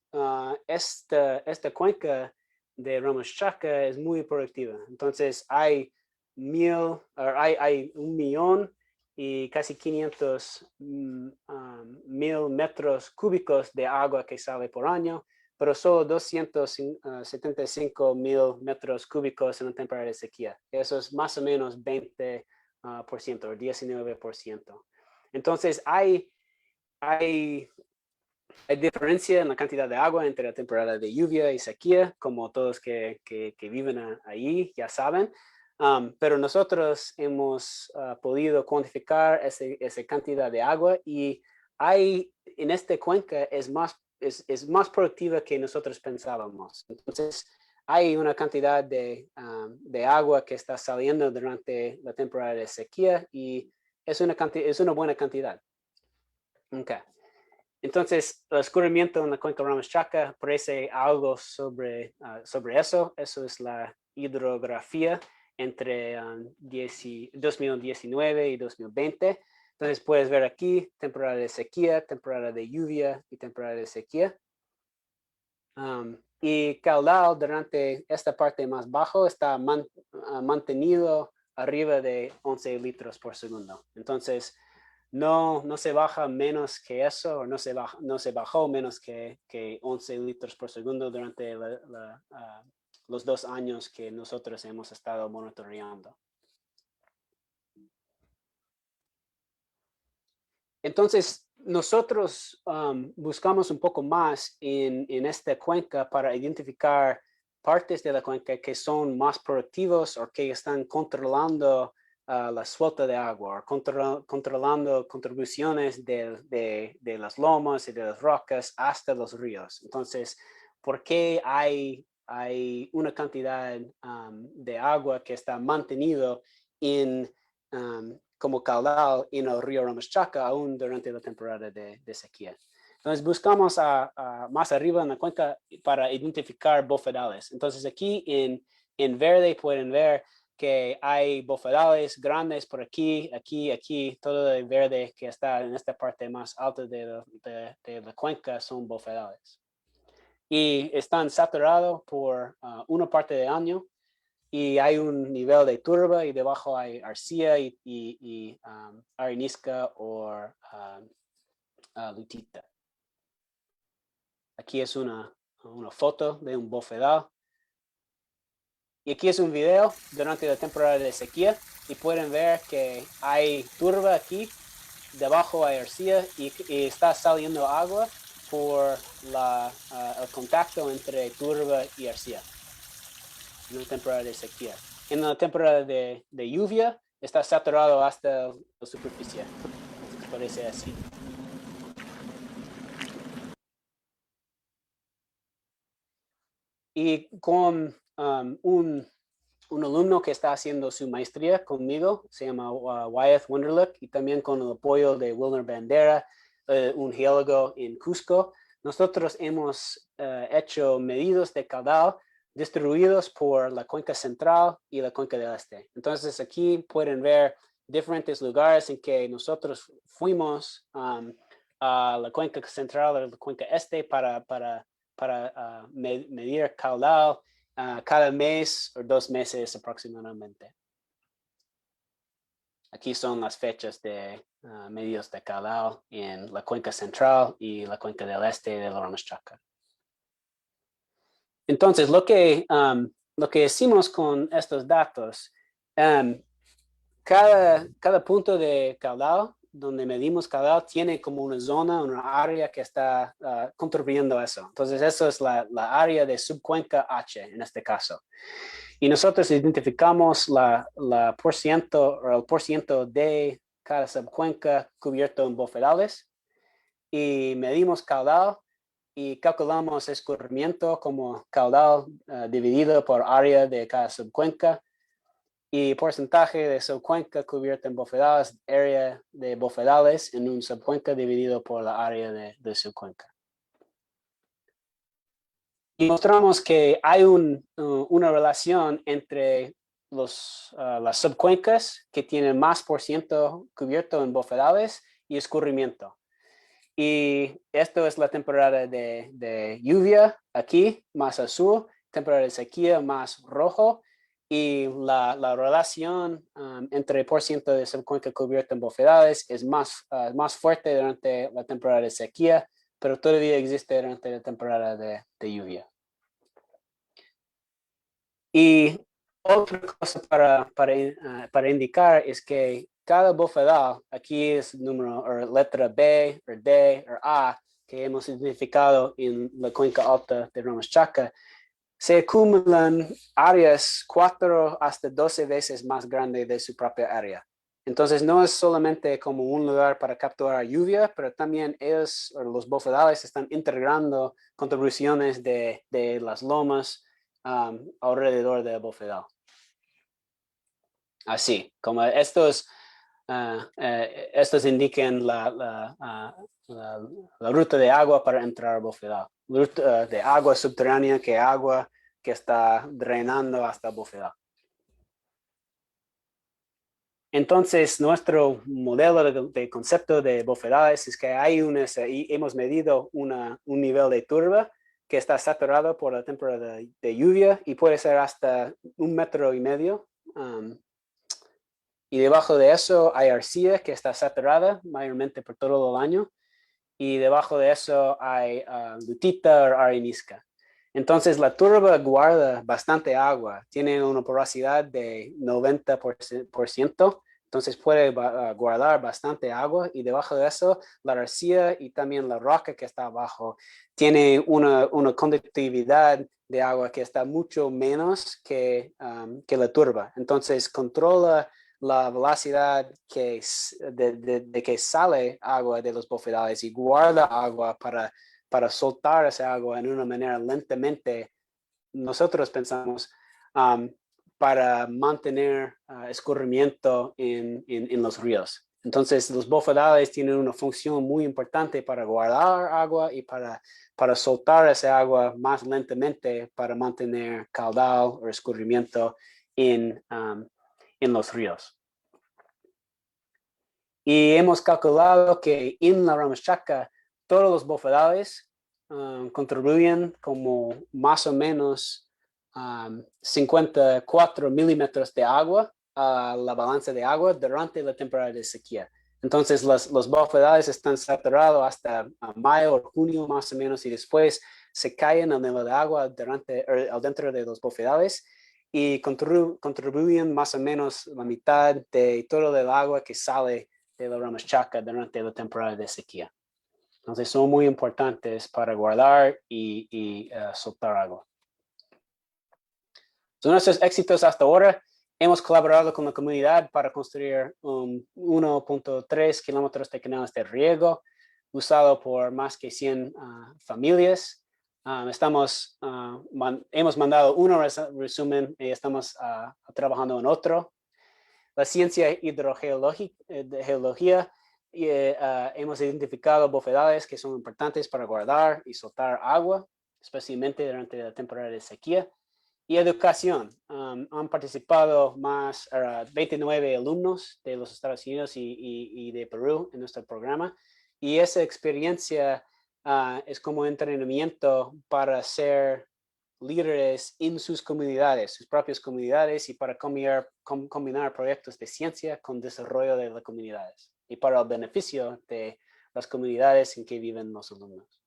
esta cuenca de Ramaschaca es muy productiva. Entonces hay 1,000,000 y casi 500,000 metros cúbicos de agua que sale por año, pero solo 275,000 metros cúbicos en la temporada de sequía. Eso es más o menos 20% o 19%. Entonces hay diferencia en la cantidad de agua entre la temporada de lluvia y sequía, como todos que viven ahí ya saben. Pero nosotros hemos podido cuantificar esa cantidad de agua y en esta cuenca es más productiva que nosotros pensábamos. Entonces, hay una cantidad de agua que está saliendo durante la temporada de sequía y es una buena cantidad. Okay. Entonces, el escurrimiento en la cuenca Ramaschaca parece algo sobre eso. Eso es la hidrografía entre 2019 y 2020. Entonces, puedes ver aquí temporada de sequía, temporada de lluvia y temporada de sequía. Y caudal durante esta parte más bajo está mantenido arriba de 11 litros por segundo. Entonces, no se baja menos que eso, o no se bajó menos que 11 litros por segundo durante los 2 años que nosotros hemos estado monitoreando. Entonces, nosotros buscamos un poco más en esta cuenca para identificar partes de la cuenca que son más productivos o que están controlando la suelta de agua, controlando contribuciones de las lomas y de las rocas hasta los ríos. Entonces, ¿por qué hay una cantidad de agua que está mantenido como caudal en el río Ramaschaca aún durante la temporada de sequía? Entonces buscamos más arriba en la cuenca para identificar bofedales. Entonces aquí en verde pueden ver que hay bofedales grandes por aquí, todo el verde que está en esta parte más alta de la cuenca son bofedales. Y están saturados por una parte del año y hay un nivel de turba y debajo hay arcilla y arenisca o lutita. Aquí es una foto de un bofedal. Y aquí es un video durante la temporada de sequía y pueden ver que hay turba aquí, debajo hay arcilla y está saliendo agua por el contacto entre turba y arcilla en la temporada de sequía. En la temporada de lluvia está saturado hasta la superficie. Parece así. Y con un alumno que está haciendo su maestría conmigo, se llama Wyeth Wunderlich, y también con el apoyo de Wilner Bandera, un geólogo en Cusco, nosotros hemos hecho medidos de caudal distribuidos por la cuenca central y la cuenca del este. Entonces aquí pueden ver diferentes lugares en que nosotros fuimos a la cuenca central o la cuenca este para medir caudal cada mes o 2 meses aproximadamente. Aquí son las fechas de medidos de caudal en la cuenca central y la cuenca del este de la Ramaschaca. Entonces, lo que hicimos con estos datos, cada punto de caudal donde medimos caudal tiene como una zona, una área que está contribuyendo a eso. Entonces, eso es la área de subcuenca H en este caso. Y nosotros identificamos el por ciento de cada subcuenca cubierto en bofedales y medimos caudal y calculamos escurrimiento como caudal dividido por área de cada subcuenca y porcentaje de subcuenca cubierta en bofedales, área de bofedales en un subcuenca dividido por la área de subcuenca. Y mostramos que hay una relación entre las subcuencas que tienen más % cubierto en bofedales y escurrimiento. Y esto es la temporada de lluvia aquí, más azul, temporada de sequía, más rojo, y la relación entre % de subcuenca cubierta en bofedales es más fuerte durante la temporada de sequía, pero todavía existe durante la temporada de lluvia. Y otra cosa para indicar es que cada bofedal, aquí es número o letra B, o D, o A, que hemos identificado en la cuenca alta de Ramas-Chacca, se acumulan áreas 4 hasta 12 veces más grandes de su propia área. Entonces no es solamente como un lugar para capturar lluvia, pero también ellos, los bofedales, están integrando contribuciones de las lomas alrededor del bofedal. Así, como estos indican la ruta de agua para entrar al bofedal. Ruta de agua subterránea, que agua que está drenando hasta el bofedal. Entonces, nuestro modelo de concepto de bofedales es que hemos medido un nivel de turba que está saturado por la temporada de lluvia y puede ser hasta 1,5 metros. Y debajo de eso hay arcilla que está saturada mayormente por todo el año. Y debajo de eso hay lutita o arenisca. Entonces la turba guarda bastante agua, tiene una porosidad de 90%, entonces puede guardar bastante agua, y debajo de eso la arcilla y también la roca que está abajo tiene una conductividad de agua que está mucho menos que la turba. Entonces controla la velocidad de que sale agua de los bofedales y guarda agua para soltar esa agua en una manera lentamente, nosotros pensamos, para mantener escurrimiento en los ríos. Entonces los bofedales tienen una función muy importante para guardar agua y para soltar esa agua más lentamente para mantener caudal o escurrimiento en los ríos. Y hemos calculado que en la Ramas-Chacca todos los bofedales contribuyen como más o menos 54 milímetros de agua a la balanza de agua durante la temporada de sequía. Entonces los bofedales están saturados hasta mayo o junio más o menos, y después se caen el nivel de agua dentro de los bofedales y contribuyen más o menos la mitad de todo el agua que sale de la Ramas-Chacca durante la temporada de sequía. Entonces son muy importantes para guardar y soltar agua. Son nuestros éxitos hasta ahora. Hemos colaborado con la comunidad para construir 1.3 kilómetros de canales de riego usado por más que 100 familias. Hemos mandado un resumen y estamos trabajando en otro. La ciencia hidrogeología, hemos identificado bofedales que son importantes para guardar y soltar agua, especialmente durante la temporada de sequía. Y educación. Han participado más 29 alumnos de los Estados Unidos y de Perú en nuestro programa. Y esa experiencia es como entrenamiento para ser líderes en sus comunidades, sus propias comunidades, y para combinar proyectos de ciencia con desarrollo de las comunidades y para el beneficio de las comunidades en que viven los alumnos.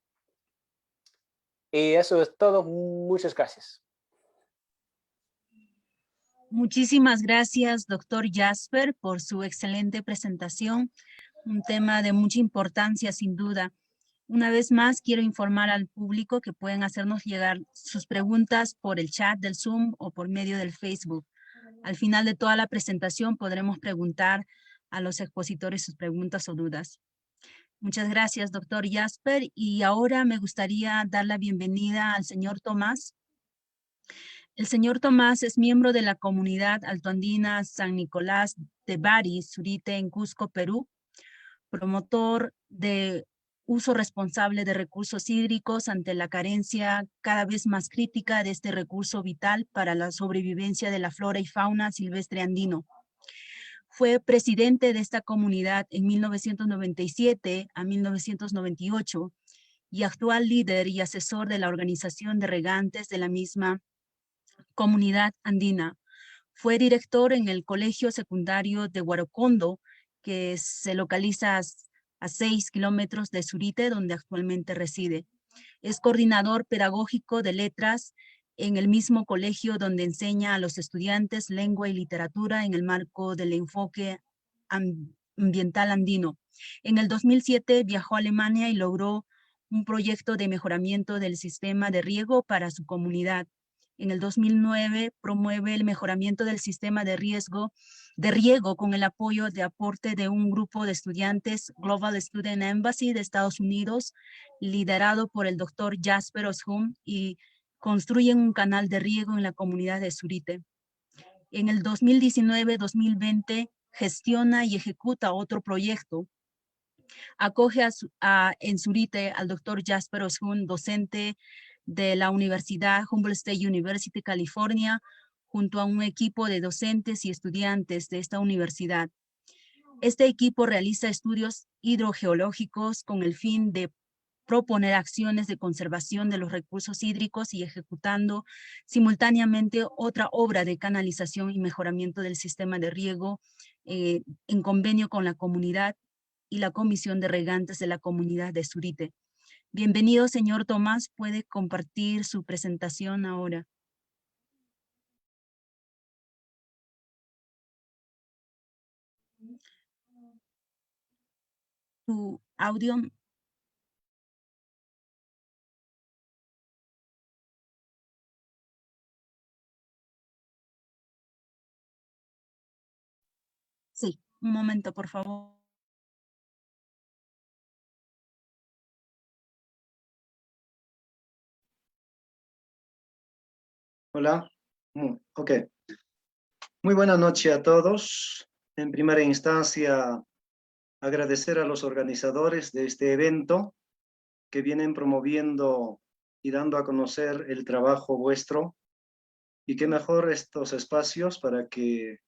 Y eso es todo. Muchas gracias. Muchísimas gracias, doctor Jasper, por su excelente presentación. Un tema de mucha importancia, sin duda. Una vez más, quiero informar al público que pueden hacernos llegar sus preguntas por el chat del Zoom o por medio del Facebook. Al final de toda la presentación podremos preguntar a los expositores sus preguntas o dudas. Muchas gracias, doctor Jasper. Y ahora me gustaría dar la bienvenida al señor Tomás. El señor Tomás es miembro de la comunidad altoandina San Nicolás de Bari, Surite, en Cusco, Perú, promotor de uso responsable de recursos hídricos ante la carencia cada vez más crítica de este recurso vital para la sobrevivencia de la flora y fauna silvestre andino. Fue presidente de esta comunidad en 1997 a 1998 y actual líder y asesor de la organización de regantes de la misma comunidad andina. Fue director en el Colegio Secundario de Huarocondo, que se localiza a 6 kilómetros de Surite, donde actualmente reside. Es coordinador pedagógico de letras en el mismo colegio donde enseña a los estudiantes lengua y literatura en el marco del enfoque ambiental andino. En el 2007 viajó a Alemania y logró un proyecto de mejoramiento del sistema de riego para su comunidad. En el 2009 promueve el mejoramiento del sistema de riego con el apoyo de aporte de un grupo de estudiantes Global Student Embassy de Estados Unidos, liderado por el doctor Jasper Oshum, y construyen un canal de riego en la comunidad de Surite. En el 2019-2020 gestiona y ejecuta otro proyecto. Acoge en Surite al doctor Jasper Oshum, docente de la Universidad Humboldt State University, California, junto a un equipo de docentes y estudiantes de esta universidad. Este equipo realiza estudios hidrogeológicos con el fin de proponer acciones de conservación de los recursos hídricos y ejecutando simultáneamente otra obra de canalización y mejoramiento del sistema de riego en convenio con la comunidad y la Comisión de Regantes de la Comunidad de Surite. Bienvenido, señor Tomás. Puede compartir su presentación ahora. Tu audio. Sí, un momento, por favor. Hola. Ok. Muy buena noche a todos. En primera instancia, agradecer a los organizadores de este evento que vienen promoviendo y dando a conocer el trabajo vuestro. Y qué mejor estos espacios para que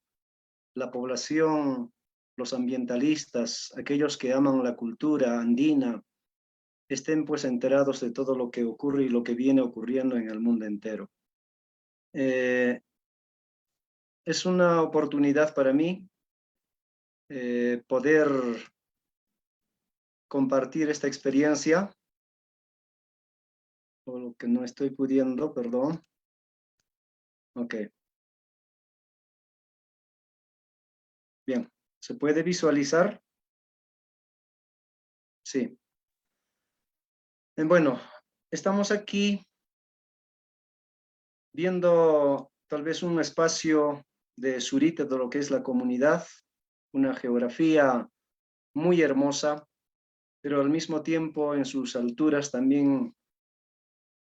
la población, los ambientalistas, aquellos que aman la cultura andina, estén pues enterados de todo lo que ocurre y lo que viene ocurriendo en el mundo entero. Es una oportunidad para mí poder compartir esta experiencia, o lo que no estoy pudiendo, perdón. Ok. Bien, ¿se puede visualizar? Sí. Bueno, estamos aquí viendo tal vez un espacio de Surite, de lo que es la comunidad, una geografía muy hermosa, pero al mismo tiempo en sus alturas también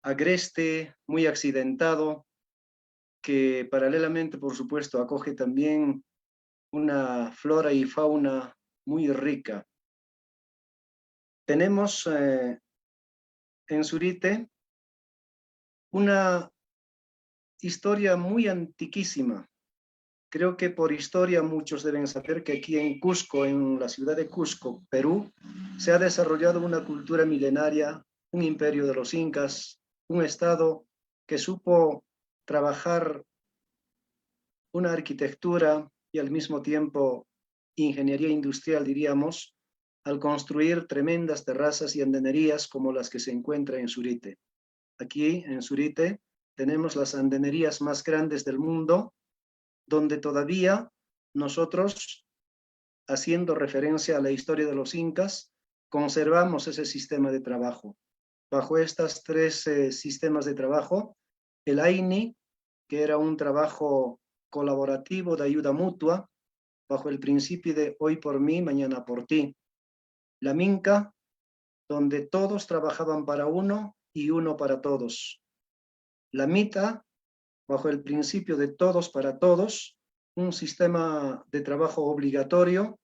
agreste, muy accidentado, que paralelamente, por supuesto, acoge también una flora y fauna muy rica. Tenemos en Surite una historia muy antiquísima. Creo que por historia muchos deben saber que aquí en Cusco, en la ciudad de Cusco, Perú, se ha desarrollado una cultura milenaria, un imperio de los incas, un estado que supo trabajar una arquitectura y al mismo tiempo ingeniería industrial, diríamos, al construir tremendas terrazas y andenerías como las que se encuentran en Surite. Aquí en Surite tenemos las andenerías más grandes del mundo, donde todavía nosotros, haciendo referencia a la historia de los incas, conservamos ese sistema de trabajo. Bajo estas tres sistemas de trabajo, el AINI, que era un trabajo colaborativo de ayuda mutua, bajo el principio de hoy por mí, mañana por ti. La Minca, donde todos trabajaban para uno y uno para todos. La Mita, bajo el principio de todos para todos, un sistema de trabajo obligatorio,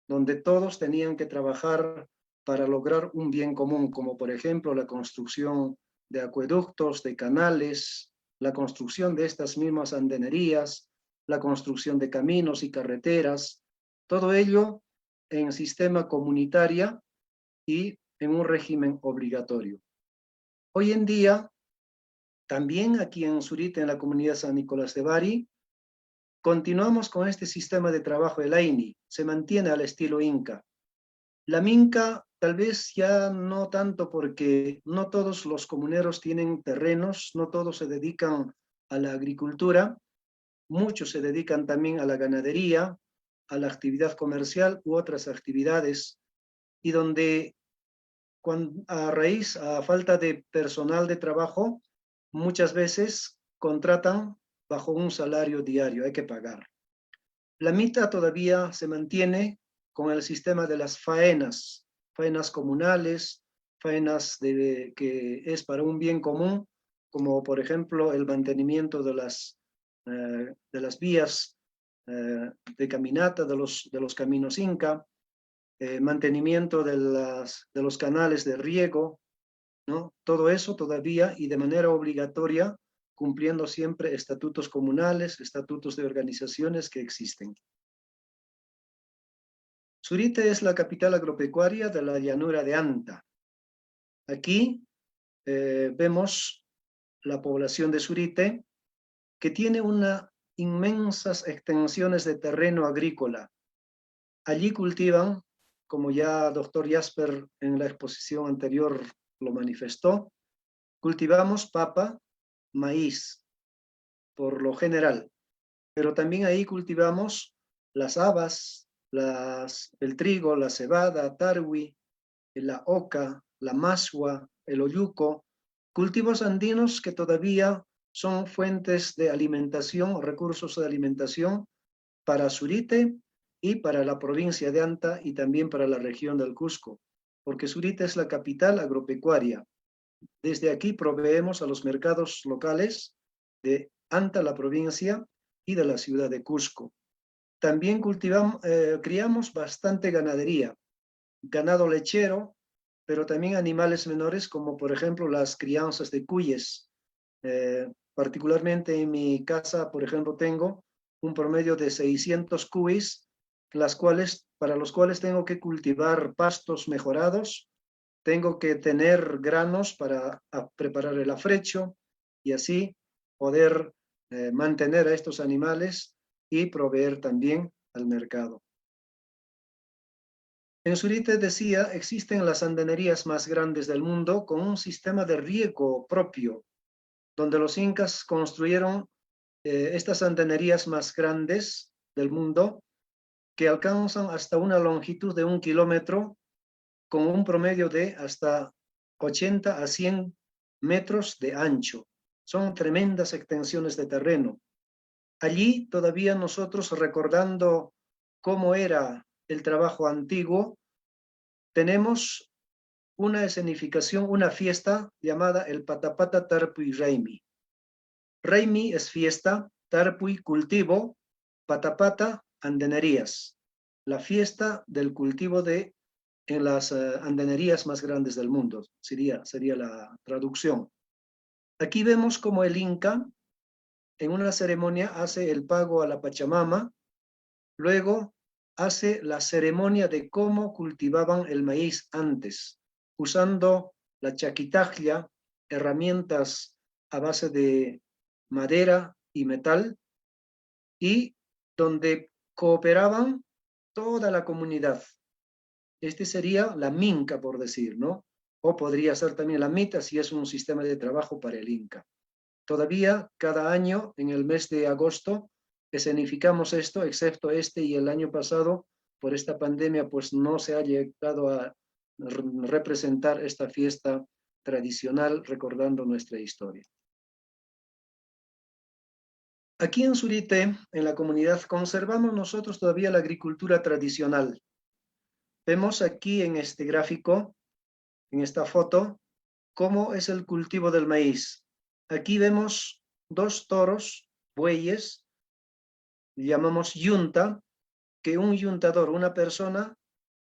donde todos tenían que trabajar para lograr un bien común, como por ejemplo la construcción de acueductos, de canales, la construcción de estas mismas andenerías, la construcción de caminos y carreteras, todo ello en sistema comunitario y en un régimen obligatorio. Hoy en día, también aquí en Zurita, en la comunidad San Nicolás de Bari, continuamos con este sistema de trabajo del AINI, se mantiene al estilo Inca. La Minca tal vez ya no tanto porque no todos los comuneros tienen terrenos, no todos se dedican a la agricultura, muchos se dedican también a la ganadería, a la actividad comercial u otras actividades, y donde a falta de personal de trabajo, muchas veces contratan bajo un salario diario, hay que pagar. La mita todavía se mantiene con el sistema de las faenas comunales, faenas que es para un bien común, como por ejemplo el mantenimiento de las vías de caminata, de los caminos Inca, mantenimiento de los canales de riego, ¿no? Todo eso todavía y de manera obligatoria, cumpliendo siempre estatutos comunales, estatutos de organizaciones que existen. Zurite es la capital agropecuaria de la llanura de Anta. Aquí vemos la población de Zurite, que tiene inmensas extensiones de terreno agrícola. Allí cultivan, como ya doctor Jasper en la exposición anterior lo manifestó, cultivamos papa, maíz, por lo general, pero también ahí cultivamos las habas, el trigo, la cebada, tarwi, la oca, la masua, el oyuco, cultivos andinos que todavía son fuentes de alimentación, recursos de alimentación para Zurite y para la provincia de Anta y también para la región del Cusco, porque Zurite es la capital agropecuaria. Desde aquí proveemos a los mercados locales de Anta, la provincia, y de la ciudad de Cusco. También criamos bastante ganadería, ganado lechero, pero también animales menores como por ejemplo las crianzas de cuyes. Particularmente en mi casa, por ejemplo, tengo un promedio de 600 cuis, para los cuales tengo que cultivar pastos mejorados, tengo que tener granos para preparar el afrecho y así poder mantener a estos animales y proveer también al mercado. En Zurite, decía, existen las andenerías más grandes del mundo con un sistema de riego propio, donde los incas construyeron estas andenerías más grandes del mundo que alcanzan hasta una longitud de 1 kilómetro con un promedio de hasta 80 a 100 metros de ancho. Son tremendas extensiones de terreno. Allí todavía nosotros, recordando cómo era el trabajo antiguo, tenemos una escenificación, una fiesta llamada el Patapata Tarpui Raimi. Raimi es fiesta, Tarpui cultivo, Patapata andenerías. La fiesta del cultivo en las andenerías más grandes del mundo, sería la traducción. Aquí vemos cómo el Inca en una ceremonia hace el pago a la Pachamama, luego hace la ceremonia de cómo cultivaban el maíz antes, usando la chaquitaglia, herramientas a base de madera y metal, y donde cooperaban toda la comunidad. Este sería la minca, por decir, ¿no? O podría ser también la mita si es un sistema de trabajo para el Inca. Todavía cada año, en el mes de agosto, escenificamos esto, excepto este y el año pasado, por esta pandemia, pues no se ha llegado a representar esta fiesta tradicional recordando nuestra historia. Aquí en Zurite, en la comunidad, conservamos nosotros todavía la agricultura tradicional. Vemos aquí en este gráfico, en esta foto, cómo es el cultivo del maíz. Aquí vemos 2 toros, bueyes, llamamos yunta, que un yuntador, una persona,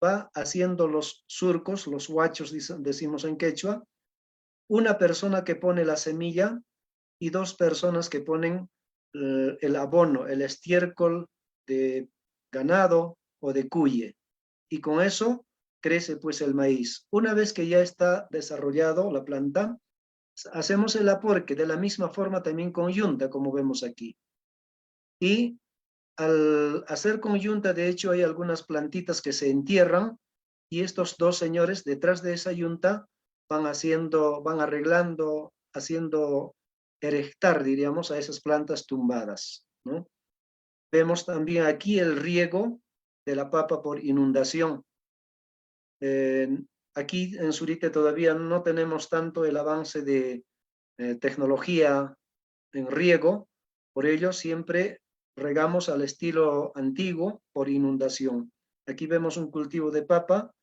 va haciendo los surcos, los huachos decimos en quechua, una persona que pone la semilla y 2 personas que ponen el abono, el estiércol de ganado o de cuye. Y con eso crece pues el maíz. Una vez que ya está desarrollado la planta, hacemos el aporque de la misma forma también con yunta, como vemos aquí. Y al hacer con yunta, de hecho, hay algunas plantitas que se entierran y estos 2 señores detrás de esa yunta van arreglando, haciendo erectar, diríamos, a esas plantas tumbadas, ¿no? Vemos también aquí el riego de la papa por inundación. Aquí en Surite todavía no tenemos tanto el avance de tecnología en riego, por ello siempre regamos al estilo antiguo por inundación. Aquí vemos un cultivo de papa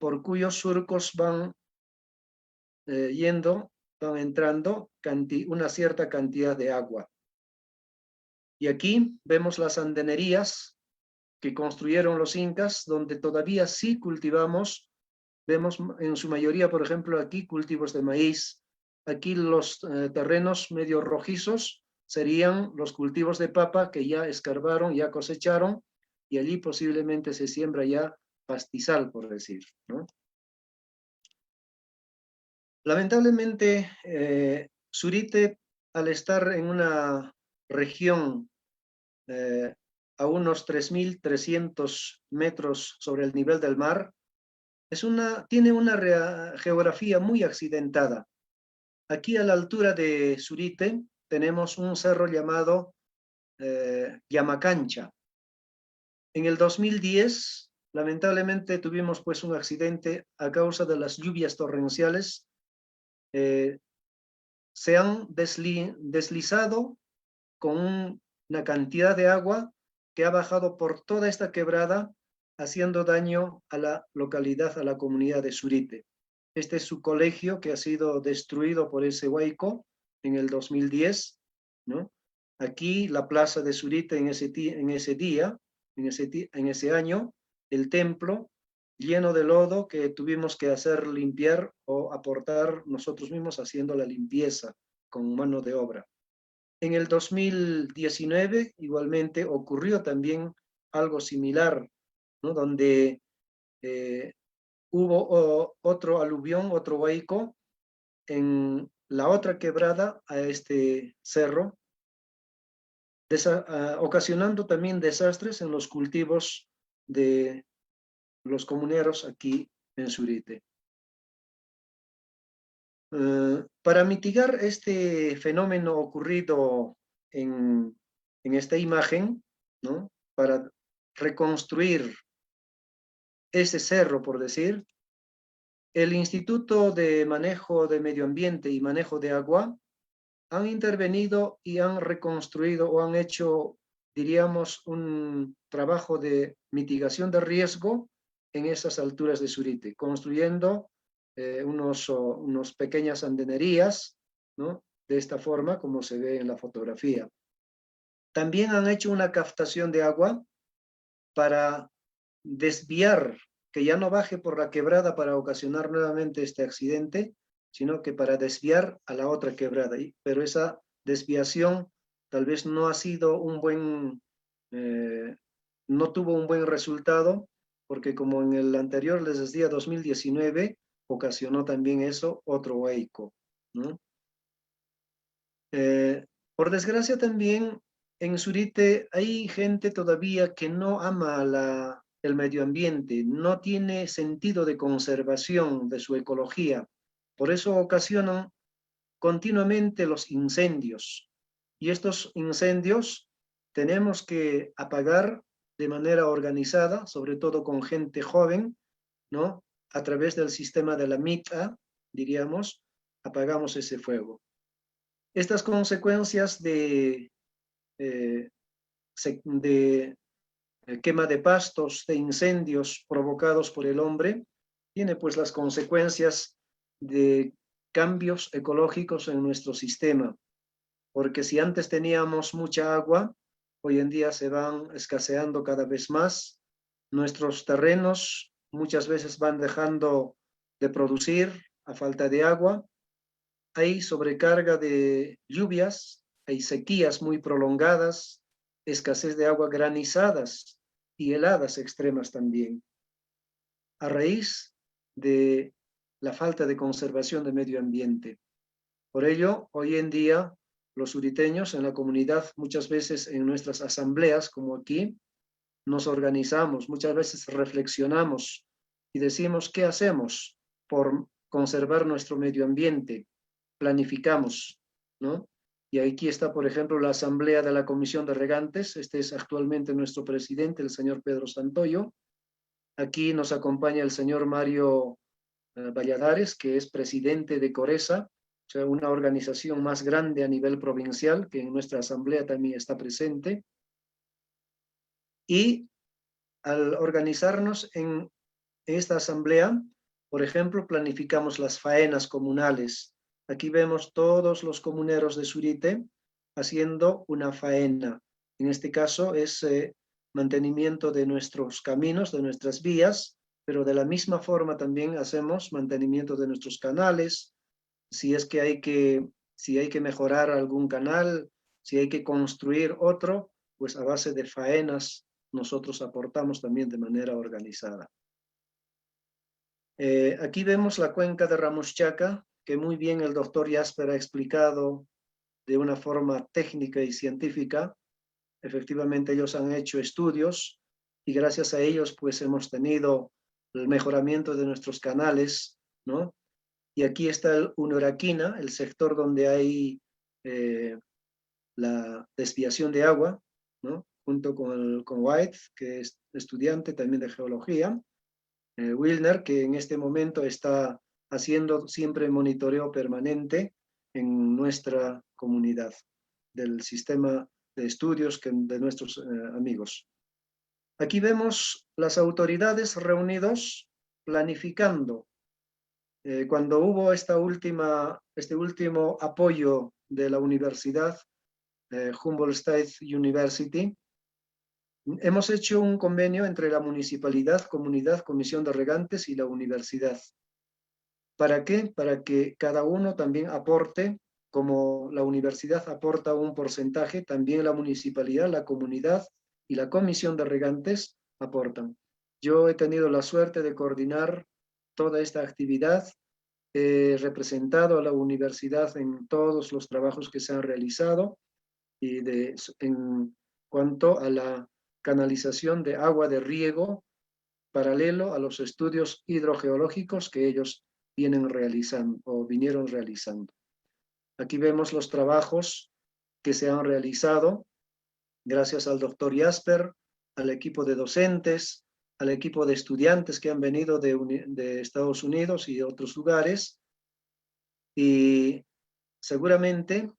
por cuyos surcos van van entrando una cierta cantidad de agua. Y aquí vemos las andenerías que construyeron los incas, donde todavía sí cultivamos. Vemos en su mayoría, por ejemplo, aquí cultivos de maíz. Aquí los terrenos medio rojizos serían los cultivos de papa que ya escarbaron, ya cosecharon, y allí posiblemente se siembra ya pastizal, por decir, ¿no? Lamentablemente, Surite, al estar en una región a unos 3.300 metros sobre el nivel del mar, tiene una geografía muy accidentada. Aquí a la altura de Surite tenemos un cerro llamado Yamacancha. En el 2010, lamentablemente tuvimos pues un accidente a causa de las lluvias torrenciales. Se han deslizado con una cantidad de agua que ha bajado por toda esta quebrada, haciendo daño a la localidad, a la comunidad de Surite. Este es su colegio que ha sido destruido por ese huaico en el 2010, ¿no? Aquí la plaza de Surite en ese año, el templo lleno de lodo que tuvimos que hacer limpiar o aportar nosotros mismos haciendo la limpieza con mano de obra. En el 2019 igualmente ocurrió también algo similar, ¿no? Donde hubo otro aluvión, otro huaico en la otra quebrada a este cerro, ocasionando también desastres en los cultivos de los comuneros aquí en Surite. Para mitigar este fenómeno ocurrido en esta imagen, ¿no? Para reconstruir ese cerro, por decir, el Instituto de Manejo de Medio Ambiente y Manejo de Agua han intervenido y han reconstruido o han hecho, diríamos, un trabajo de mitigación de riesgo en esas alturas de Surite, construyendo unos pequeñas andenerías, ¿no? De esta forma, como se ve en la fotografía. También han hecho una captación de agua para desviar, que ya no baje por la quebrada para ocasionar nuevamente este accidente, sino que para desviar a la otra quebrada. Pero esa desviación tal vez no ha sido no tuvo un buen resultado, porque como en el anterior les decía 2019, ocasionó también eso otro huaico, ¿no? Por desgracia también en Surite hay gente todavía que no ama el medio ambiente, no tiene sentido de conservación de su ecología. Por eso ocasionan continuamente los incendios. Y estos incendios tenemos que apagar de manera organizada, sobre todo con gente joven, ¿no? A través del sistema de la MITA, diríamos, apagamos ese fuego. Estas consecuencias de quema de pastos, de incendios provocados por el hombre, tiene pues las consecuencias de cambios ecológicos en nuestro sistema. Porque si antes teníamos mucha agua, hoy en día se van escaseando cada vez más. Nuestros terrenos muchas veces van dejando de producir a falta de agua. Hay sobrecarga de lluvias, hay sequías muy prolongadas, escasez de agua, granizadas y heladas extremas también, a raíz de la falta de conservación del medio ambiente. Por ello, hoy en día, los suriteños en la comunidad, muchas veces en nuestras asambleas, como aquí, nos organizamos, muchas veces reflexionamos y decimos qué hacemos por conservar nuestro medio ambiente, planificamos, ¿no? Y aquí está, por ejemplo, la asamblea de la Comisión de Regantes. Este es actualmente nuestro presidente, el señor Pedro Santoyo. Aquí nos acompaña el señor Mario Valladares, que es presidente de Coresa, o sea, una organización más grande a nivel provincial, que en nuestra asamblea también está presente. Y al organizarnos en esta asamblea, por ejemplo, planificamos las faenas comunales. Aquí vemos todos los comuneros de Surite haciendo una faena. En este caso es mantenimiento de nuestros caminos, de nuestras vías, pero de la misma forma también hacemos mantenimiento de nuestros canales. Si es que hay que mejorar algún canal, si hay que construir otro, pues a base de faenas nosotros aportamos también de manera organizada. Aquí vemos la cuenca de Ramuschaca, que muy bien el doctor Jasper ha explicado de una forma técnica y científica. Efectivamente, ellos han hecho estudios y gracias a ellos pues hemos tenido el mejoramiento de nuestros canales, ¿no? Y aquí está el Unoraquina, el sector donde hay la desviación de agua, ¿no? Junto con White, que es estudiante también de geología. Wilner, que en este momento está haciendo siempre monitoreo permanente en nuestra comunidad del sistema de estudios de nuestros amigos. Aquí vemos las autoridades reunidos planificando. Cuando hubo este último apoyo de la universidad, Humboldt State University, hemos hecho un convenio entre la municipalidad, comunidad, comisión de regantes y la universidad. ¿Para qué? Para que cada uno también aporte, como la universidad aporta un porcentaje, también la municipalidad, la comunidad y la comisión de regantes aportan. Yo he tenido la suerte de coordinar toda esta actividad, he representado a la universidad en todos los trabajos que se han realizado y en cuanto a la canalización de agua de riego paralelo a los estudios hidrogeológicos que ellos vinieron realizando. Aquí vemos los trabajos que se han realizado gracias al doctor Jasper, al equipo de docentes, al equipo de estudiantes que han venido de Estados Unidos y de otros lugares. Y seguramente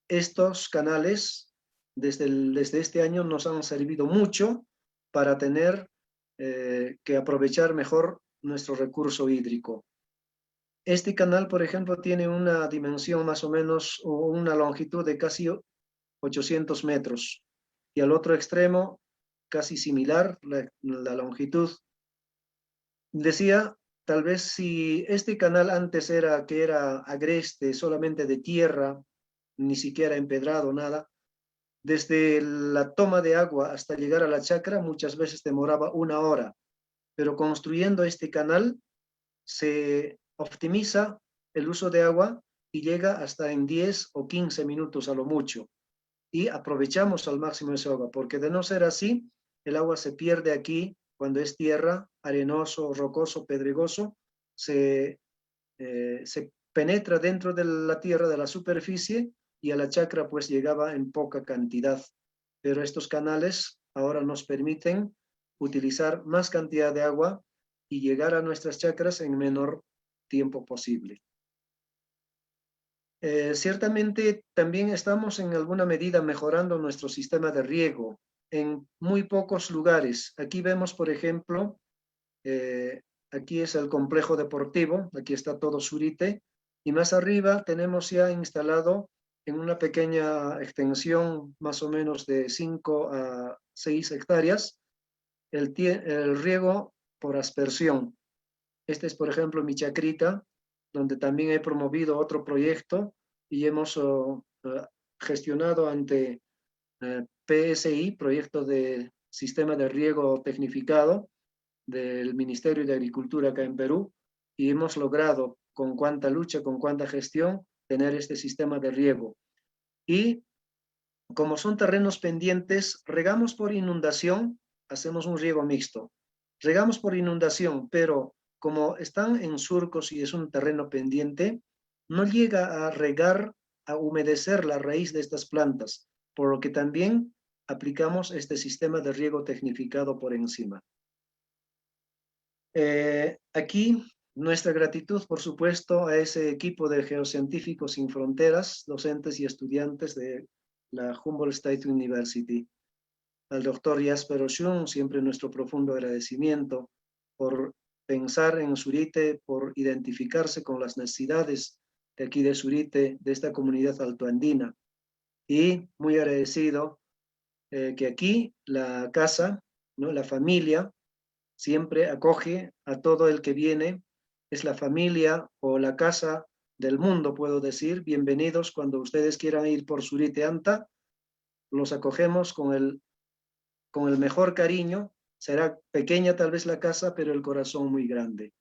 estos canales desde este año nos han servido mucho para tener que aprovechar mejor nuestro recurso hídrico. Este canal, por ejemplo, tiene una dimensión más o menos, o una longitud de casi 800 metros, y al otro extremo, casi similar, la longitud. Decía, tal vez si este canal antes era agreste, solamente de tierra, ni siquiera empedrado, nada, desde la toma de agua hasta llegar a la chacra muchas veces demoraba 1 hora, pero construyendo este canal se optimiza el uso de agua y llega hasta en 10 o 15 minutos a lo mucho. Y aprovechamos al máximo esa agua, porque de no ser así, el agua se pierde aquí cuando es tierra, arenoso, rocoso, pedregoso, se penetra dentro de la tierra, de la superficie, y a la chacra pues llegaba en poca cantidad. Pero estos canales ahora nos permiten utilizar más cantidad de agua y llegar a nuestras chacras en menor tiempo posible. Ciertamente también estamos en alguna medida mejorando nuestro sistema de riego en muy pocos lugares. Aquí vemos, por ejemplo, aquí es el complejo deportivo, aquí está todo Surite, y más arriba tenemos ya instalado en una pequeña extensión más o menos de 5 a 6 hectáreas el riego por aspersión. Este es, por ejemplo, mi chacrita, donde también he promovido otro proyecto y hemos gestionado ante PSI, Proyecto de Sistema de Riego Tecnificado del Ministerio de Agricultura acá en Perú, y hemos logrado, con cuánta lucha, con cuánta gestión, tener este sistema de riego. Y como son terrenos pendientes, regamos por inundación, hacemos un riego mixto. Regamos por inundación, pero como están en surcos y es un terreno pendiente, no llega a regar, a humedecer la raíz de estas plantas, por lo que también aplicamos este sistema de riego tecnificado por encima. Aquí nuestra gratitud, por supuesto, a ese equipo de Geocientíficos Sin Fronteras, docentes y estudiantes de la Humboldt State University. Al doctor Jasper Oshun, siempre nuestro profundo agradecimiento por pensar en Zurite, por identificarse con las necesidades de aquí de Zurite, de esta comunidad altoandina. Y muy agradecido que aquí la casa, ¿no?, la familia, siempre acoge a todo el que viene. Es la familia o la casa del mundo, puedo decir. Bienvenidos cuando ustedes quieran ir por Zurite Anta. Los acogemos con el mejor cariño. Será pequeña tal vez la casa, pero el corazón muy grande.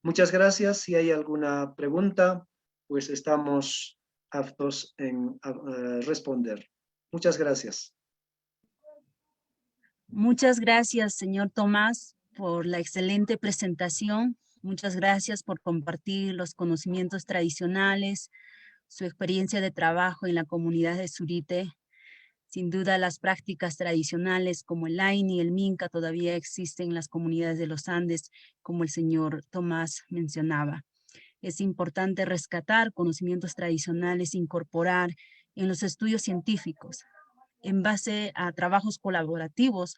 Muchas gracias. Si hay alguna pregunta, pues estamos aptos en responder. Muchas gracias. Muchas gracias, señor Tomás, por la excelente presentación. Muchas gracias por compartir los conocimientos tradicionales, su experiencia de trabajo en la comunidad de Zurite. Sin duda, las prácticas tradicionales como el Aini y el Minca todavía existen en las comunidades de los Andes, como el señor Tomás mencionaba. Es importante rescatar conocimientos tradicionales, incorporar en los estudios científicos. En base a trabajos colaborativos,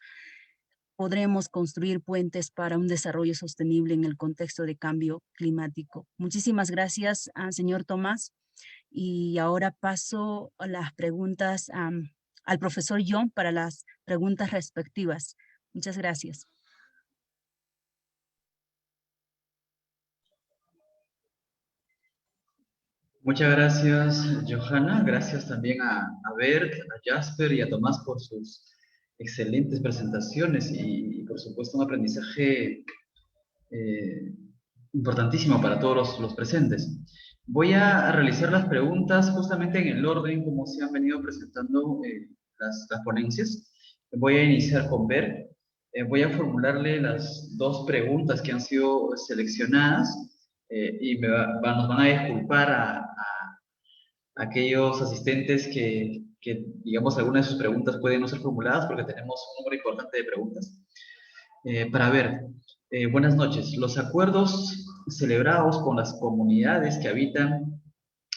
podremos construir puentes para un desarrollo sostenible en el contexto de cambio climático. Muchísimas gracias, señor Tomás. Y ahora paso a las preguntas al profesor John para las preguntas respectivas. Muchas gracias. Muchas gracias, Johanna. Gracias también a Bert, a Jasper y a Tomás por sus excelentes presentaciones y por supuesto, un aprendizaje importantísimo para todos los presentes. Voy a realizar las preguntas justamente en el orden como se han venido presentando las ponencias. Voy a iniciar con Bert. Voy a formularle las dos preguntas que han sido seleccionadas y nos van a disculpar a aquellos asistentes que, digamos, algunas de sus preguntas pueden no ser formuladas porque tenemos un número importante de preguntas. Para ver, buenas noches. Los acuerdos celebrados con las comunidades que habitan,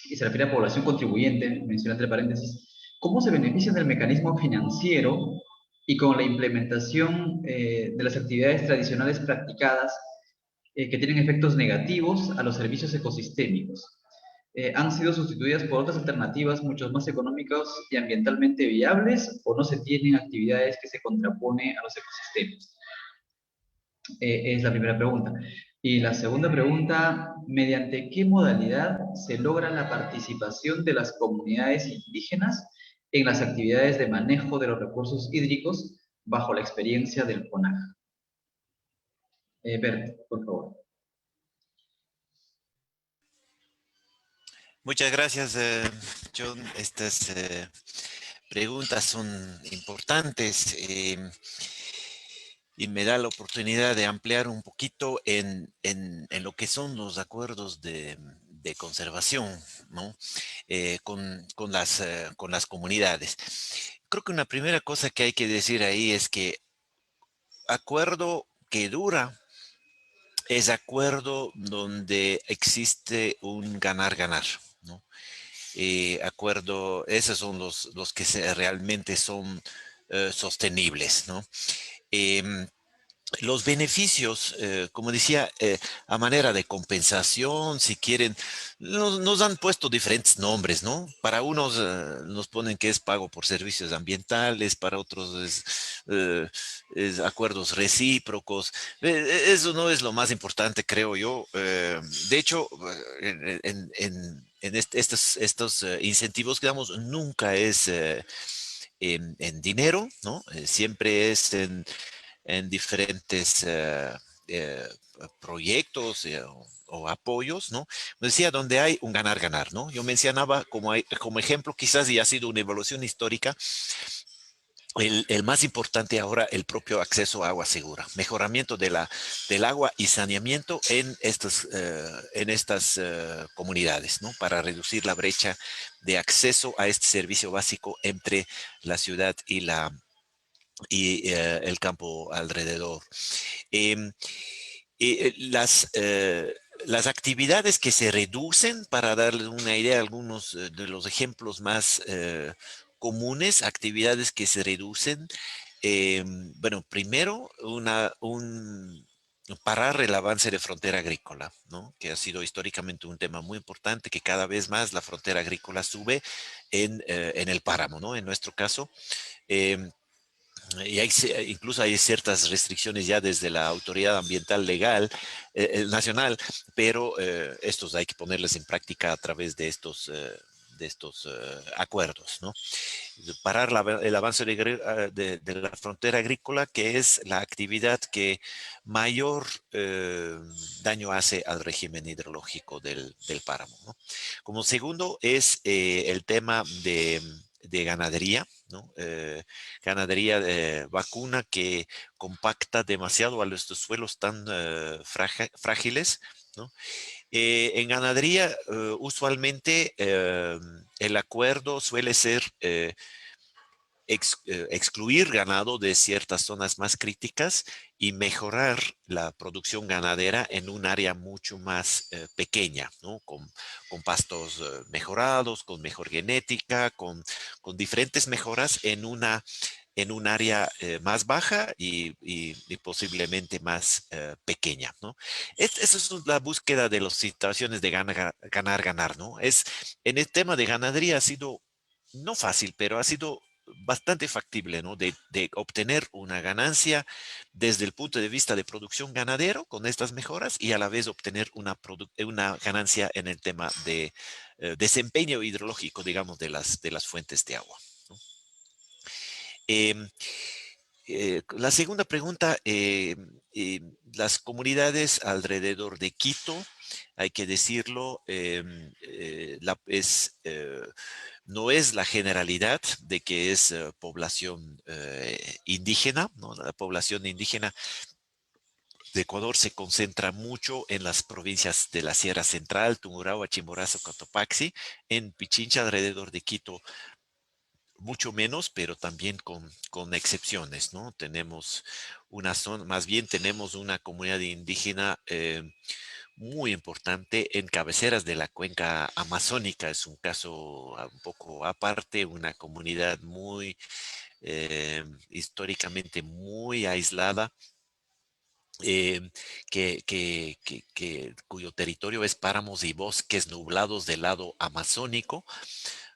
y se refiere a población contribuyente, menciona entre paréntesis, ¿cómo se benefician del mecanismo financiero y con la implementación de las actividades tradicionales practicadas que tienen efectos negativos a los servicios ecosistémicos? ¿Han sido sustituidas por otras alternativas mucho más económicas y ambientalmente viables o no se tienen actividades que se contraponen a los ecosistemas? Es la primera pregunta. Y la segunda pregunta, ¿mediante qué modalidad se logra la participación de las comunidades indígenas en las actividades de manejo de los recursos hídricos bajo la experiencia del CONAG? Bert, por favor. Muchas gracias, John. Estas preguntas son importantes y me da la oportunidad de ampliar un poquito en lo que son los acuerdos de conservación, ¿no? Con las comunidades. Creo que una primera cosa que hay que decir ahí es que acuerdo que dura es acuerdo donde existe un ganar-ganar, ¿no? Esos son los que realmente son sostenibles, ¿no? los beneficios, como decía, a manera de compensación, si quieren, nos han puesto diferentes nombres, ¿no? Para unos nos ponen que es pago por servicios ambientales, para otros es acuerdos recíprocos. Eso no es lo más importante, creo yo. De hecho, estos incentivos, digamos, nunca es en dinero, ¿no? Siempre es en diferentes eh, proyectos o apoyos, ¿no? Me decía, donde hay un ganar-ganar, ¿no? Yo mencionaba como ejemplo, quizás, y ha sido una evolución histórica, el más importante ahora, el propio acceso a agua segura, mejoramiento del agua y saneamiento en estas comunidades, ¿no? Para reducir la brecha de acceso a este servicio básico entre la ciudad y el campo alrededor. Em, las actividades que se reducen, para darles una idea, algunos de los ejemplos más comunes, actividades que se reducen. Bueno, primero, parar el avance de frontera agrícola, ¿no? Que ha sido históricamente un tema muy importante, que cada vez más la frontera agrícola sube en el páramo, ¿no? En nuestro caso. em, y incluso hay ciertas restricciones ya desde la autoridad ambiental legal nacional, pero estos hay que ponerles en práctica a través de estos acuerdos, ¿no? Parar el avance de la frontera agrícola, que es la actividad que mayor daño hace al régimen hidrológico del páramo, ¿no? Como segundo es el tema de ganadería, ¿no? Ganadería vacuna que compacta demasiado a nuestros suelos tan frágiles, ¿no? En ganadería, usualmente el acuerdo suele ser excluir ganado de ciertas zonas más críticas y mejorar la producción ganadera en un área mucho más pequeña, ¿no? Con pastos mejorados, con mejor genética, con diferentes mejoras en un área más baja y posiblemente más pequeña, ¿no? Esa es la búsqueda de las situaciones de ganar, ¿no? En el tema de ganadería ha sido no fácil, pero ha sido bastante factible, ¿no? De obtener una ganancia desde el punto de vista de producción ganadero con estas mejoras y a la vez obtener una ganancia en el tema de desempeño hidrológico, digamos, de las fuentes de agua, ¿no? Em, la segunda pregunta, las comunidades alrededor de Quito, hay que decirlo, no es la generalidad de que es población indígena, ¿no? La población indígena de Ecuador se concentra mucho en las provincias de la Sierra Central, Tungurahua, Chimborazo, Cotopaxi, en Pichincha, alrededor de Quito, mucho menos, pero también con excepciones, ¿no? Tenemos una zona, más bien tenemos una comunidad indígena muy importante en cabeceras de la cuenca amazónica. Es un caso un poco aparte, una comunidad muy históricamente muy aislada, eh, cuyo territorio es páramos y bosques nublados del lado amazónico,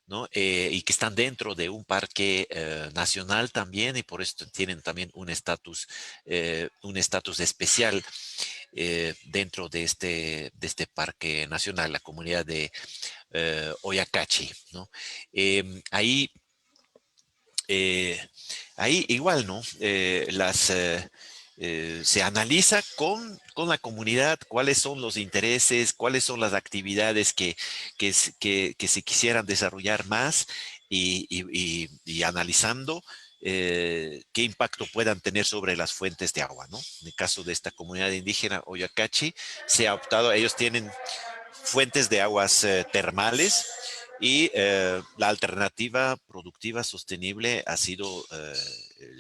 ¿no? Y que están dentro de un parque nacional también, y por eso tienen también un estatus especial dentro de este parque nacional, la comunidad de Oyacachi, ¿no? Ahí, eh, ahí igual, ¿no? Se analiza con la comunidad cuáles son los intereses, cuáles son las actividades que se quisieran desarrollar más y analizando qué impacto puedan tener sobre las fuentes de agua, ¿no? En el caso de esta comunidad indígena Oyacachi, se ha optado, ellos tienen fuentes de aguas termales y la alternativa productiva sostenible ha sido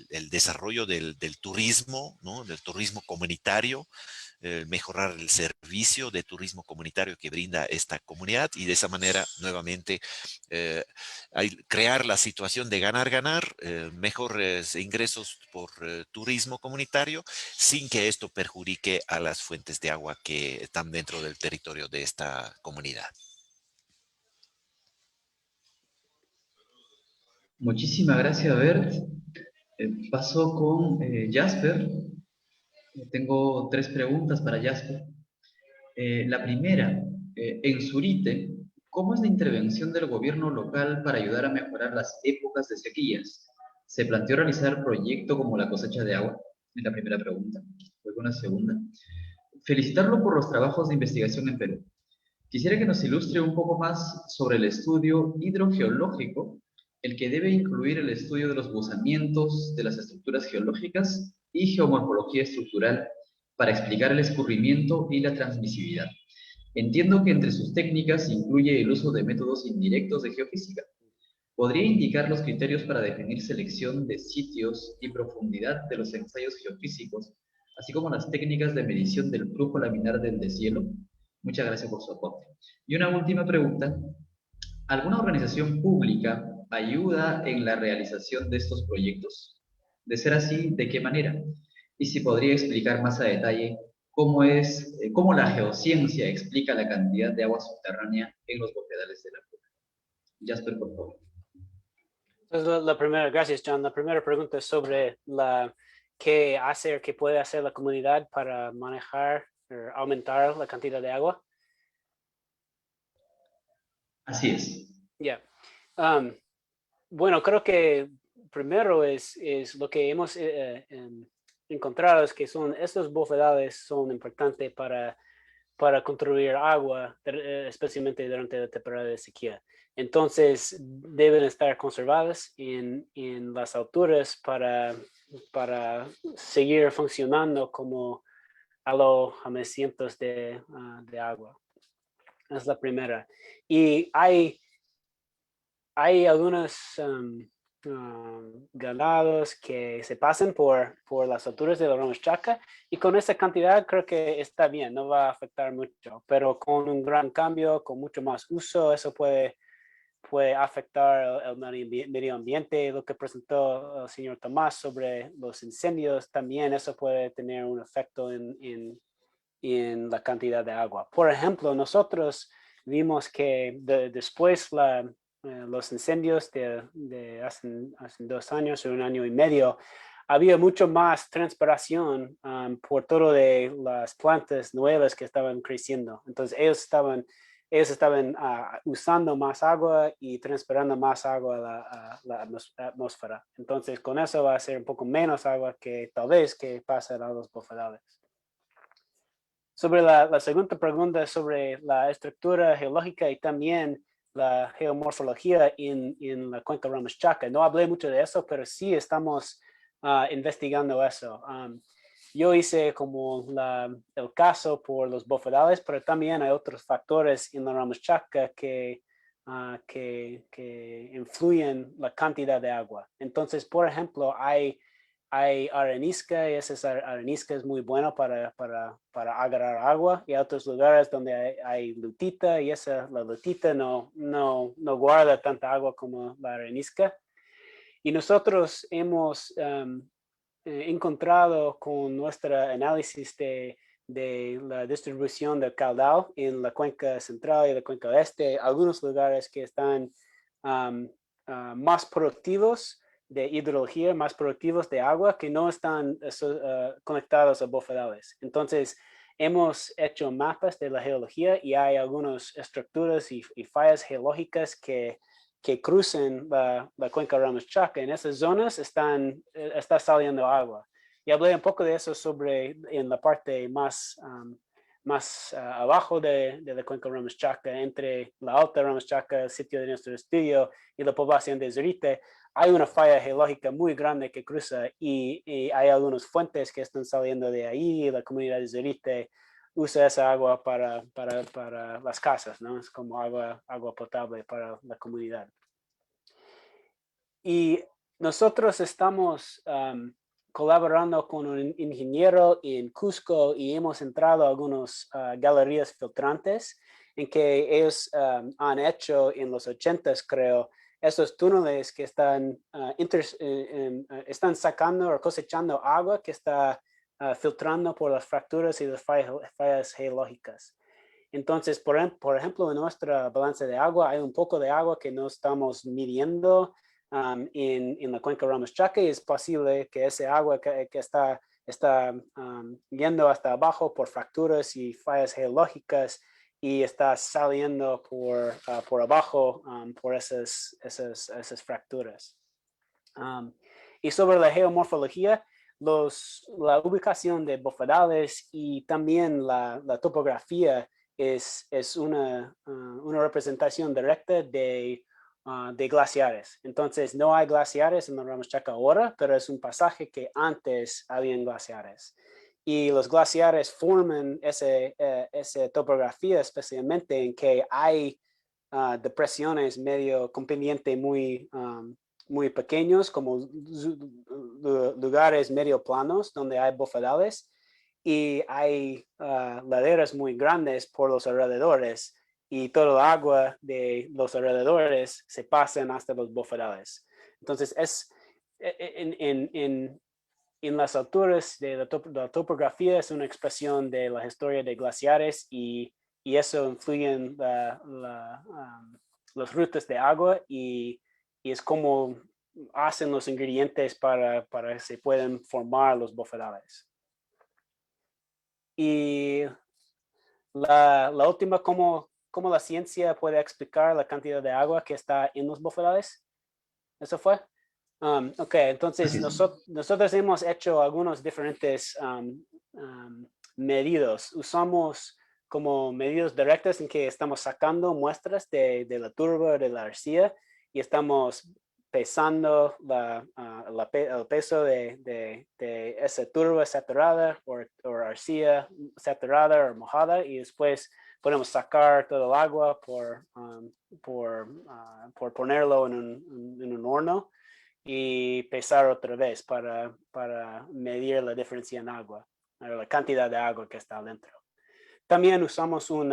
el desarrollo del turismo, ¿no? Del turismo comunitario, mejorar el servicio de turismo comunitario que brinda esta comunidad y de esa manera nuevamente crear la situación de ganar-ganar, mejores ingresos por turismo comunitario sin que esto perjudique a las fuentes de agua que están dentro del territorio de esta comunidad. Muchísimas gracias, Bert. Paso con Jasper. Tengo 3 preguntas para Jasper. La primera, en Zurite, ¿cómo es la intervención del gobierno local para ayudar a mejorar las épocas de sequías? ¿Se planteó realizar proyectos como la cosecha de agua? Es la primera pregunta. Luego una segunda. Felicitarlo por los trabajos de investigación en Perú. Quisiera que nos ilustre un poco más sobre el estudio hidrogeológico, el que debe incluir el estudio de los buzamientos, de las estructuras geológicas y geomorfología estructural para explicar el escurrimiento y la transmisividad. Entiendo que entre sus técnicas incluye el uso de métodos indirectos de geofísica. ¿Podría indicar los criterios para definir selección de sitios y profundidad de los ensayos geofísicos, así como las técnicas de medición del flujo laminar del deshielo? Muchas gracias por su aporte. Y una última pregunta. ¿Alguna organización pública ayuda en la realización de estos proyectos? De ser así, ¿de qué manera? Y si podría explicar más a detalle cómo la geociencia explica la cantidad de agua subterránea en los bofedales de la Puna. Jasper, por favor. Entonces, la primera, gracias, John. La primera pregunta es sobre qué puede hacer la comunidad para manejar o aumentar la cantidad de agua. Así es. Yeah. Bueno, creo que primero es lo que hemos encontrado es que estos bofedales son importantes para construir agua, especialmente durante la temporada de sequía. Entonces, deben estar conservadas en las alturas para seguir funcionando como alojamientos de agua. Es la primera. Y hay algunos ganados que se pasan por las alturas de la Ramas Chaca y con esa cantidad creo que está bien, no va a afectar mucho, pero con un gran cambio, con mucho más uso, eso puede afectar el medio ambiente. Lo que presentó el señor Tomás sobre los incendios, también eso puede tener un efecto en la cantidad de agua. Por ejemplo, nosotros vimos que después los incendios de hace 2 años o 1 año y medio, había mucho más transpiración por todo de las plantas nuevas que estaban creciendo. Entonces ellos estaban usando más agua y transpirando más agua a la atmósfera. Entonces con eso va a ser un poco menos agua que tal vez que pasa a los bofedales. Sobre la segunda pregunta sobre la estructura geológica y también la geomorfología en la cuenca Ramas Chaca. No hablé mucho de eso, pero sí estamos investigando eso. Yo hice como el caso por los bofedales, pero también hay otros factores en la Ramas Chaca que influyen la cantidad de agua. Entonces, por ejemplo, hay arenisca y esa arenisca es muy buena para agarrar agua, y hay otros lugares donde hay lutita y la lutita no guarda tanta agua como la arenisca. Y nosotros hemos encontrado con nuestro análisis de la distribución del caudal en la cuenca central y la cuenca oeste, algunos lugares que están más productivos de hidrología, más productivos de agua, que no están conectados a bofedales. Entonces, hemos hecho mapas de la geología y hay algunas estructuras y fallas geológicas que cruzan la cuenca Ramas Chaca. En esas zonas está saliendo agua. Y hablé un poco de eso en la parte más abajo de la cuenca Ramas Chaca, entre la alta Ramas Chaca, el sitio de nuestro estudio, y la población de Zurite. Hay una falla geológica muy grande que cruza y hay algunas fuentes que están saliendo de ahí, y la comunidad de Zurite usa esa agua para las casas, ¿no? Es como agua potable para la comunidad. Y nosotros estamos colaborando con un ingeniero en Cusco y hemos entrado a algunas galerías filtrantes en que ellos han hecho en los 80s, creo, esos túneles que están sacando o cosechando agua que está filtrando por las fracturas y las fallas geológicas. Entonces, por ejemplo, en nuestra balanza de agua hay un poco de agua que no estamos midiendo en la cuenca Ramos Chaca, y es posible que ese agua que está yendo hasta abajo por fracturas y fallas geológicas y está saliendo por abajo por esas fracturas. Y sobre la geomorfología, la ubicación de bofedales y también la topografía es una representación directa de glaciares. Entonces, no hay glaciares en el Ramos Chaca ahora, pero es un pasaje que antes habían glaciares. Y los glaciares forman esa topografía, especialmente en que hay depresiones medio con pendiente muy pequeños, como lugares medio planos donde hay bofedales, y hay laderas muy grandes por los alrededores, y todo el agua de los alrededores se pasan hasta los bofedales. Entonces, en las alturas de la topografía es una expresión de la historia de glaciares, y eso influye en las rutas de agua, y es como hacen los ingredientes para que se puedan formar los bofedales. Y la última, ¿cómo la ciencia puede explicar la cantidad de agua que está en los bofedales? ¿Eso fue? Ok, entonces nosotros hemos hecho algunos diferentes medidos. Usamos como medidos directos en que estamos sacando muestras de la turba, de la arcilla, y estamos pesando el peso de esa turba saturada o arcilla saturada o mojada, y después podemos sacar todo el agua por ponerlo en un horno y pesar otra vez para medir la diferencia en agua, la cantidad de agua que está dentro. También usamos un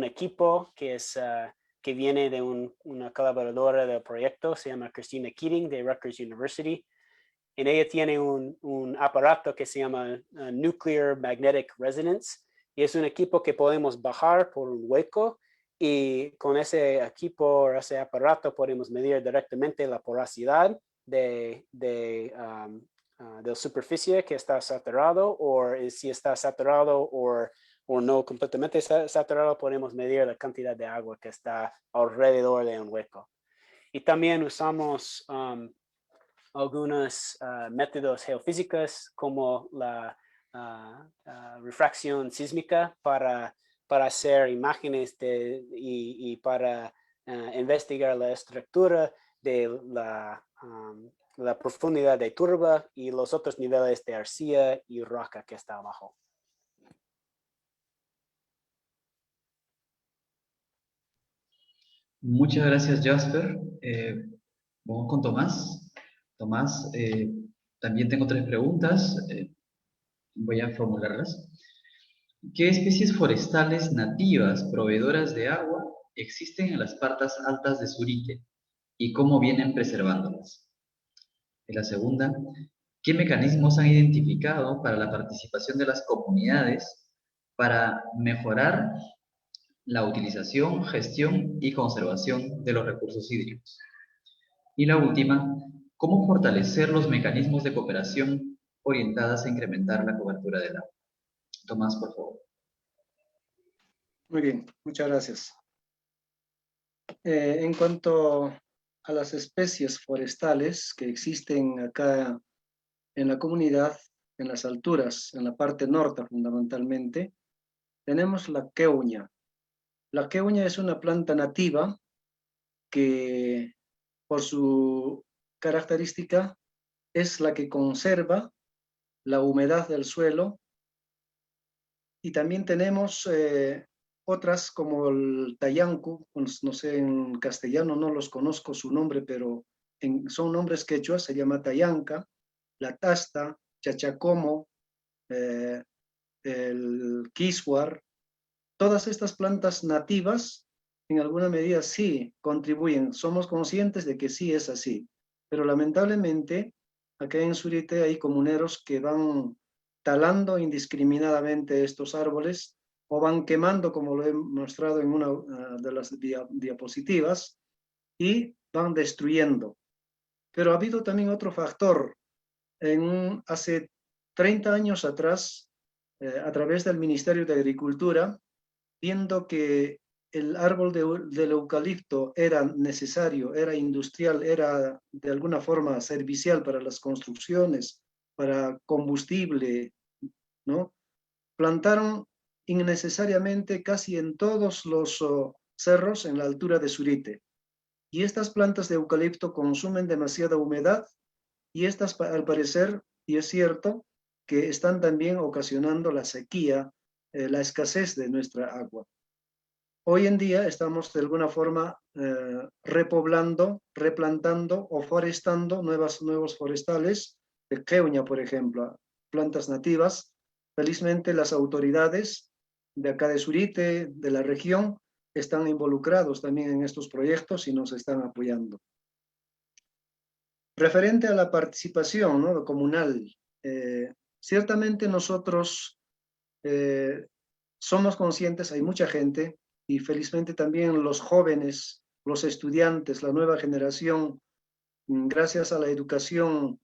equipo que viene de una colaboradora del proyecto, se llama Christina Keating de Rutgers University. Y ella tiene un aparato que se llama Nuclear Magnetic Resonance, y es un equipo que podemos bajar por un hueco, y con ese equipo o ese aparato podemos medir directamente la porosidad de la superficie que está saturado, o si está saturado o no completamente saturado, podemos medir la cantidad de agua que está alrededor de un hueco. Y también usamos algunos métodos geofísicos como la refracción sísmica para hacer imágenes y para investigar la estructura de la profundidad de turba y los otros niveles de arcilla y roca que está abajo. Muchas gracias, Jasper. Vamos con Tomás. Tomás, también tengo 3 preguntas. Voy a formularlas. ¿Qué especies forestales nativas proveedoras de agua existen en las partes altas de Zurique y cómo vienen preservándolas? Y la segunda, ¿qué mecanismos han identificado para la participación de las comunidades para mejorar la utilización, gestión y conservación de los recursos hídricos? Y la última, ¿cómo fortalecer los mecanismos de cooperación orientadas a incrementar la cobertura del agua? Tomás, por favor. Muy bien, muchas gracias. En cuanto a las especies forestales que existen acá en la comunidad, en las alturas, en la parte norte fundamentalmente, tenemos la queuña. La queuña es una planta nativa que por su característica es la que conserva la humedad del suelo, y también tenemos otras como el tayancu, no sé, en castellano no los conozco su nombre, pero son nombres quechua, se llama tayanca, la tasta, chachacomo, el kiswar, todas estas plantas nativas en alguna medida sí contribuyen. Somos conscientes de que sí es así, pero lamentablemente acá en Surite hay comuneros que van talando indiscriminadamente estos árboles o van quemando, como lo he mostrado en una de las diapositivas, y van destruyendo. Pero ha habido también otro factor. Hace 30 años atrás, a través del Ministerio de Agricultura, viendo que el árbol del eucalipto era necesario, era industrial, era de alguna forma servicial para las construcciones, para combustible, ¿no? Plantaron innecesariamente casi en todos los cerros en la altura de Surite. Y estas plantas de eucalipto consumen demasiada humedad y estas, al parecer, y es cierto, que están también ocasionando la sequía, la escasez de nuestra agua. Hoy en día estamos de alguna forma repoblando, replantando o forestando nuevos forestales, de queuña, por ejemplo, plantas nativas. Felizmente las autoridades de acá de Surite, de la región, están involucrados también en estos proyectos y nos están apoyando. Referente a la participación, ¿no?, comunal, ciertamente nosotros somos conscientes, hay mucha gente, y felizmente también los jóvenes, los estudiantes, la nueva generación, gracias a la educación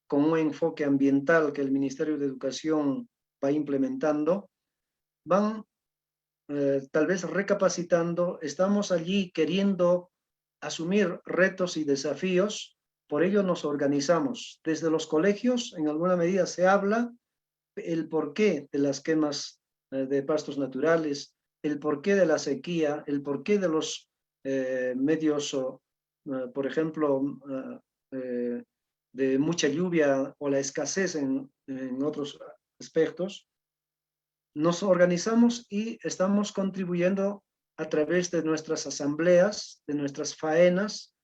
con un enfoque ambiental que el Ministerio de Educación va implementando, van tal vez recapacitando, estamos allí queriendo asumir retos y desafíos, por ello nos organizamos. Desde los colegios, en alguna medida se habla el porqué de las quemas de pastos naturales, el porqué de la sequía, el porqué de los medios, por ejemplo, de mucha lluvia o la escasez en otros aspectos. Nos organizamos y estamos contribuyendo a través de nuestras asambleas, de nuestras faenas,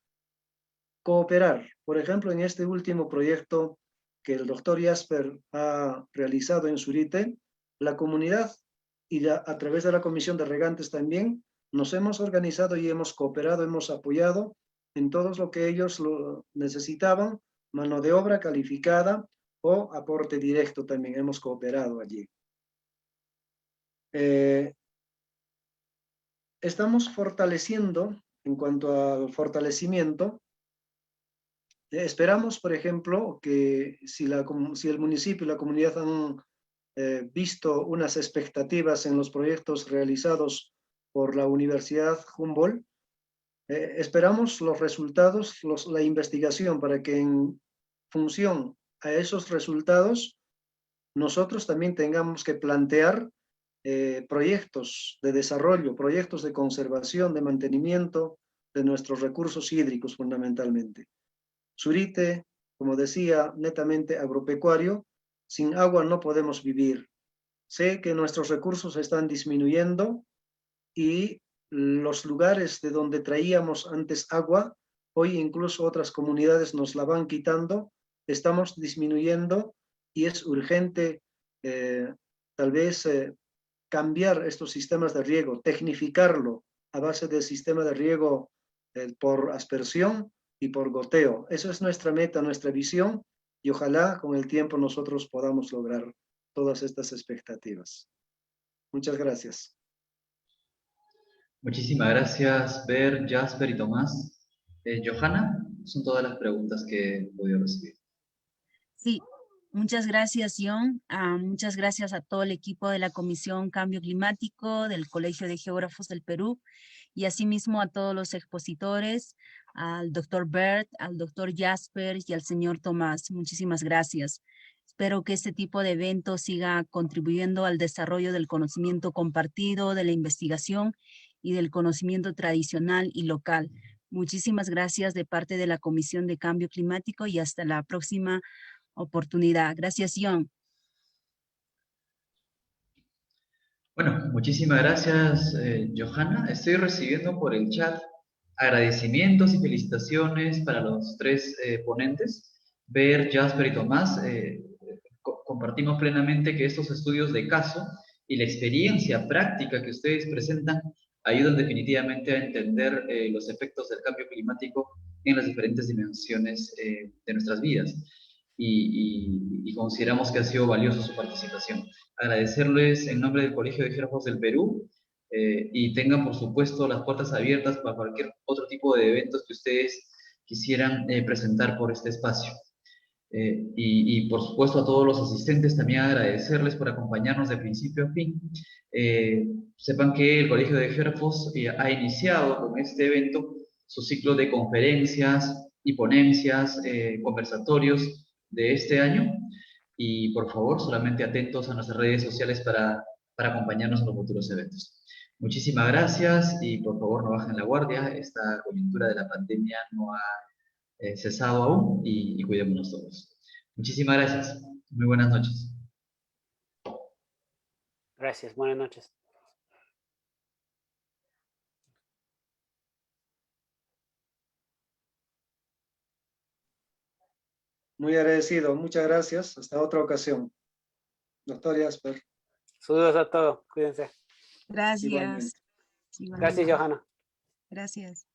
cooperar. Por ejemplo, en este último proyecto que el doctor Jasper ha realizado en Surite, la comunidad y a través de la Comisión de Regantes también nos hemos organizado y hemos cooperado, hemos apoyado en todo lo que ellos necesitaban, mano de obra calificada o aporte directo también hemos cooperado allí. Estamos fortaleciendo, en cuanto al fortalecimiento, esperamos, por ejemplo, que si el municipio y la comunidad han visto unas expectativas en los proyectos realizados por la Universidad Humboldt, esperamos los resultados, la investigación, para que en función a esos resultados nosotros también tengamos que plantear proyectos de desarrollo, proyectos de conservación, de mantenimiento de nuestros recursos hídricos fundamentalmente. Surite, como decía, netamente agropecuario, sin agua no podemos vivir. Sé que nuestros recursos están disminuyendo y los lugares de donde traíamos antes agua, hoy incluso otras comunidades nos la van quitando, estamos disminuyendo y es urgente tal vez cambiar estos sistemas de riego, tecnificarlo a base del sistema de riego por aspersión y por goteo. Eso es nuestra meta, nuestra visión, y ojalá con el tiempo nosotros podamos lograr todas estas expectativas. Muchas gracias. Muchísimas gracias, Ber, Jasper y Tomás. Johanna, son todas las preguntas que he podido recibir. Sí, muchas gracias, John. Muchas gracias a todo el equipo de la Comisión Cambio Climático, del Colegio de Geógrafos del Perú, y asimismo a todos los expositores, al doctor Bert, al doctor Jasper y al señor Tomás. Muchísimas gracias. Espero que este tipo de eventos siga contribuyendo al desarrollo del conocimiento compartido, de la investigación y del conocimiento tradicional y local. Muchísimas gracias de parte de la Comisión de Cambio Climático y hasta la próxima oportunidad. Gracias, John. Bueno, muchísimas gracias, Johanna. Estoy recibiendo por el chat agradecimientos y felicitaciones para los tres ponentes. Ver, Jasper y Tomás, compartimos plenamente que estos estudios de caso y la experiencia práctica que ustedes presentan ayudan definitivamente a entender los efectos del cambio climático en las diferentes dimensiones de nuestras vidas. Y consideramos que ha sido valiosa su participación. Agradecerles en nombre del Colegio de Geógrafos del Perú y tengan, por supuesto, las puertas abiertas para cualquier otro tipo de eventos que ustedes quisieran presentar por este espacio. Y por supuesto a todos los asistentes también agradecerles por acompañarnos de principio a fin. Sepan que el Colegio de Geógrafos ha iniciado con este evento su ciclo de conferencias y ponencias, conversatorios de este año, y por favor solamente atentos a nuestras redes sociales para acompañarnos en los futuros eventos. Muchísimas gracias y por favor no bajen la guardia, esta coyuntura de la pandemia no ha cesado aún y cuidémonos todos. Muchísimas gracias. Muy buenas noches. Gracias, buenas noches. Muy agradecido, muchas gracias. Hasta otra ocasión. Doctor Jasper. Saludos a todos, cuídense. Gracias. Igualmente. Igualmente. Gracias, Johanna. Gracias.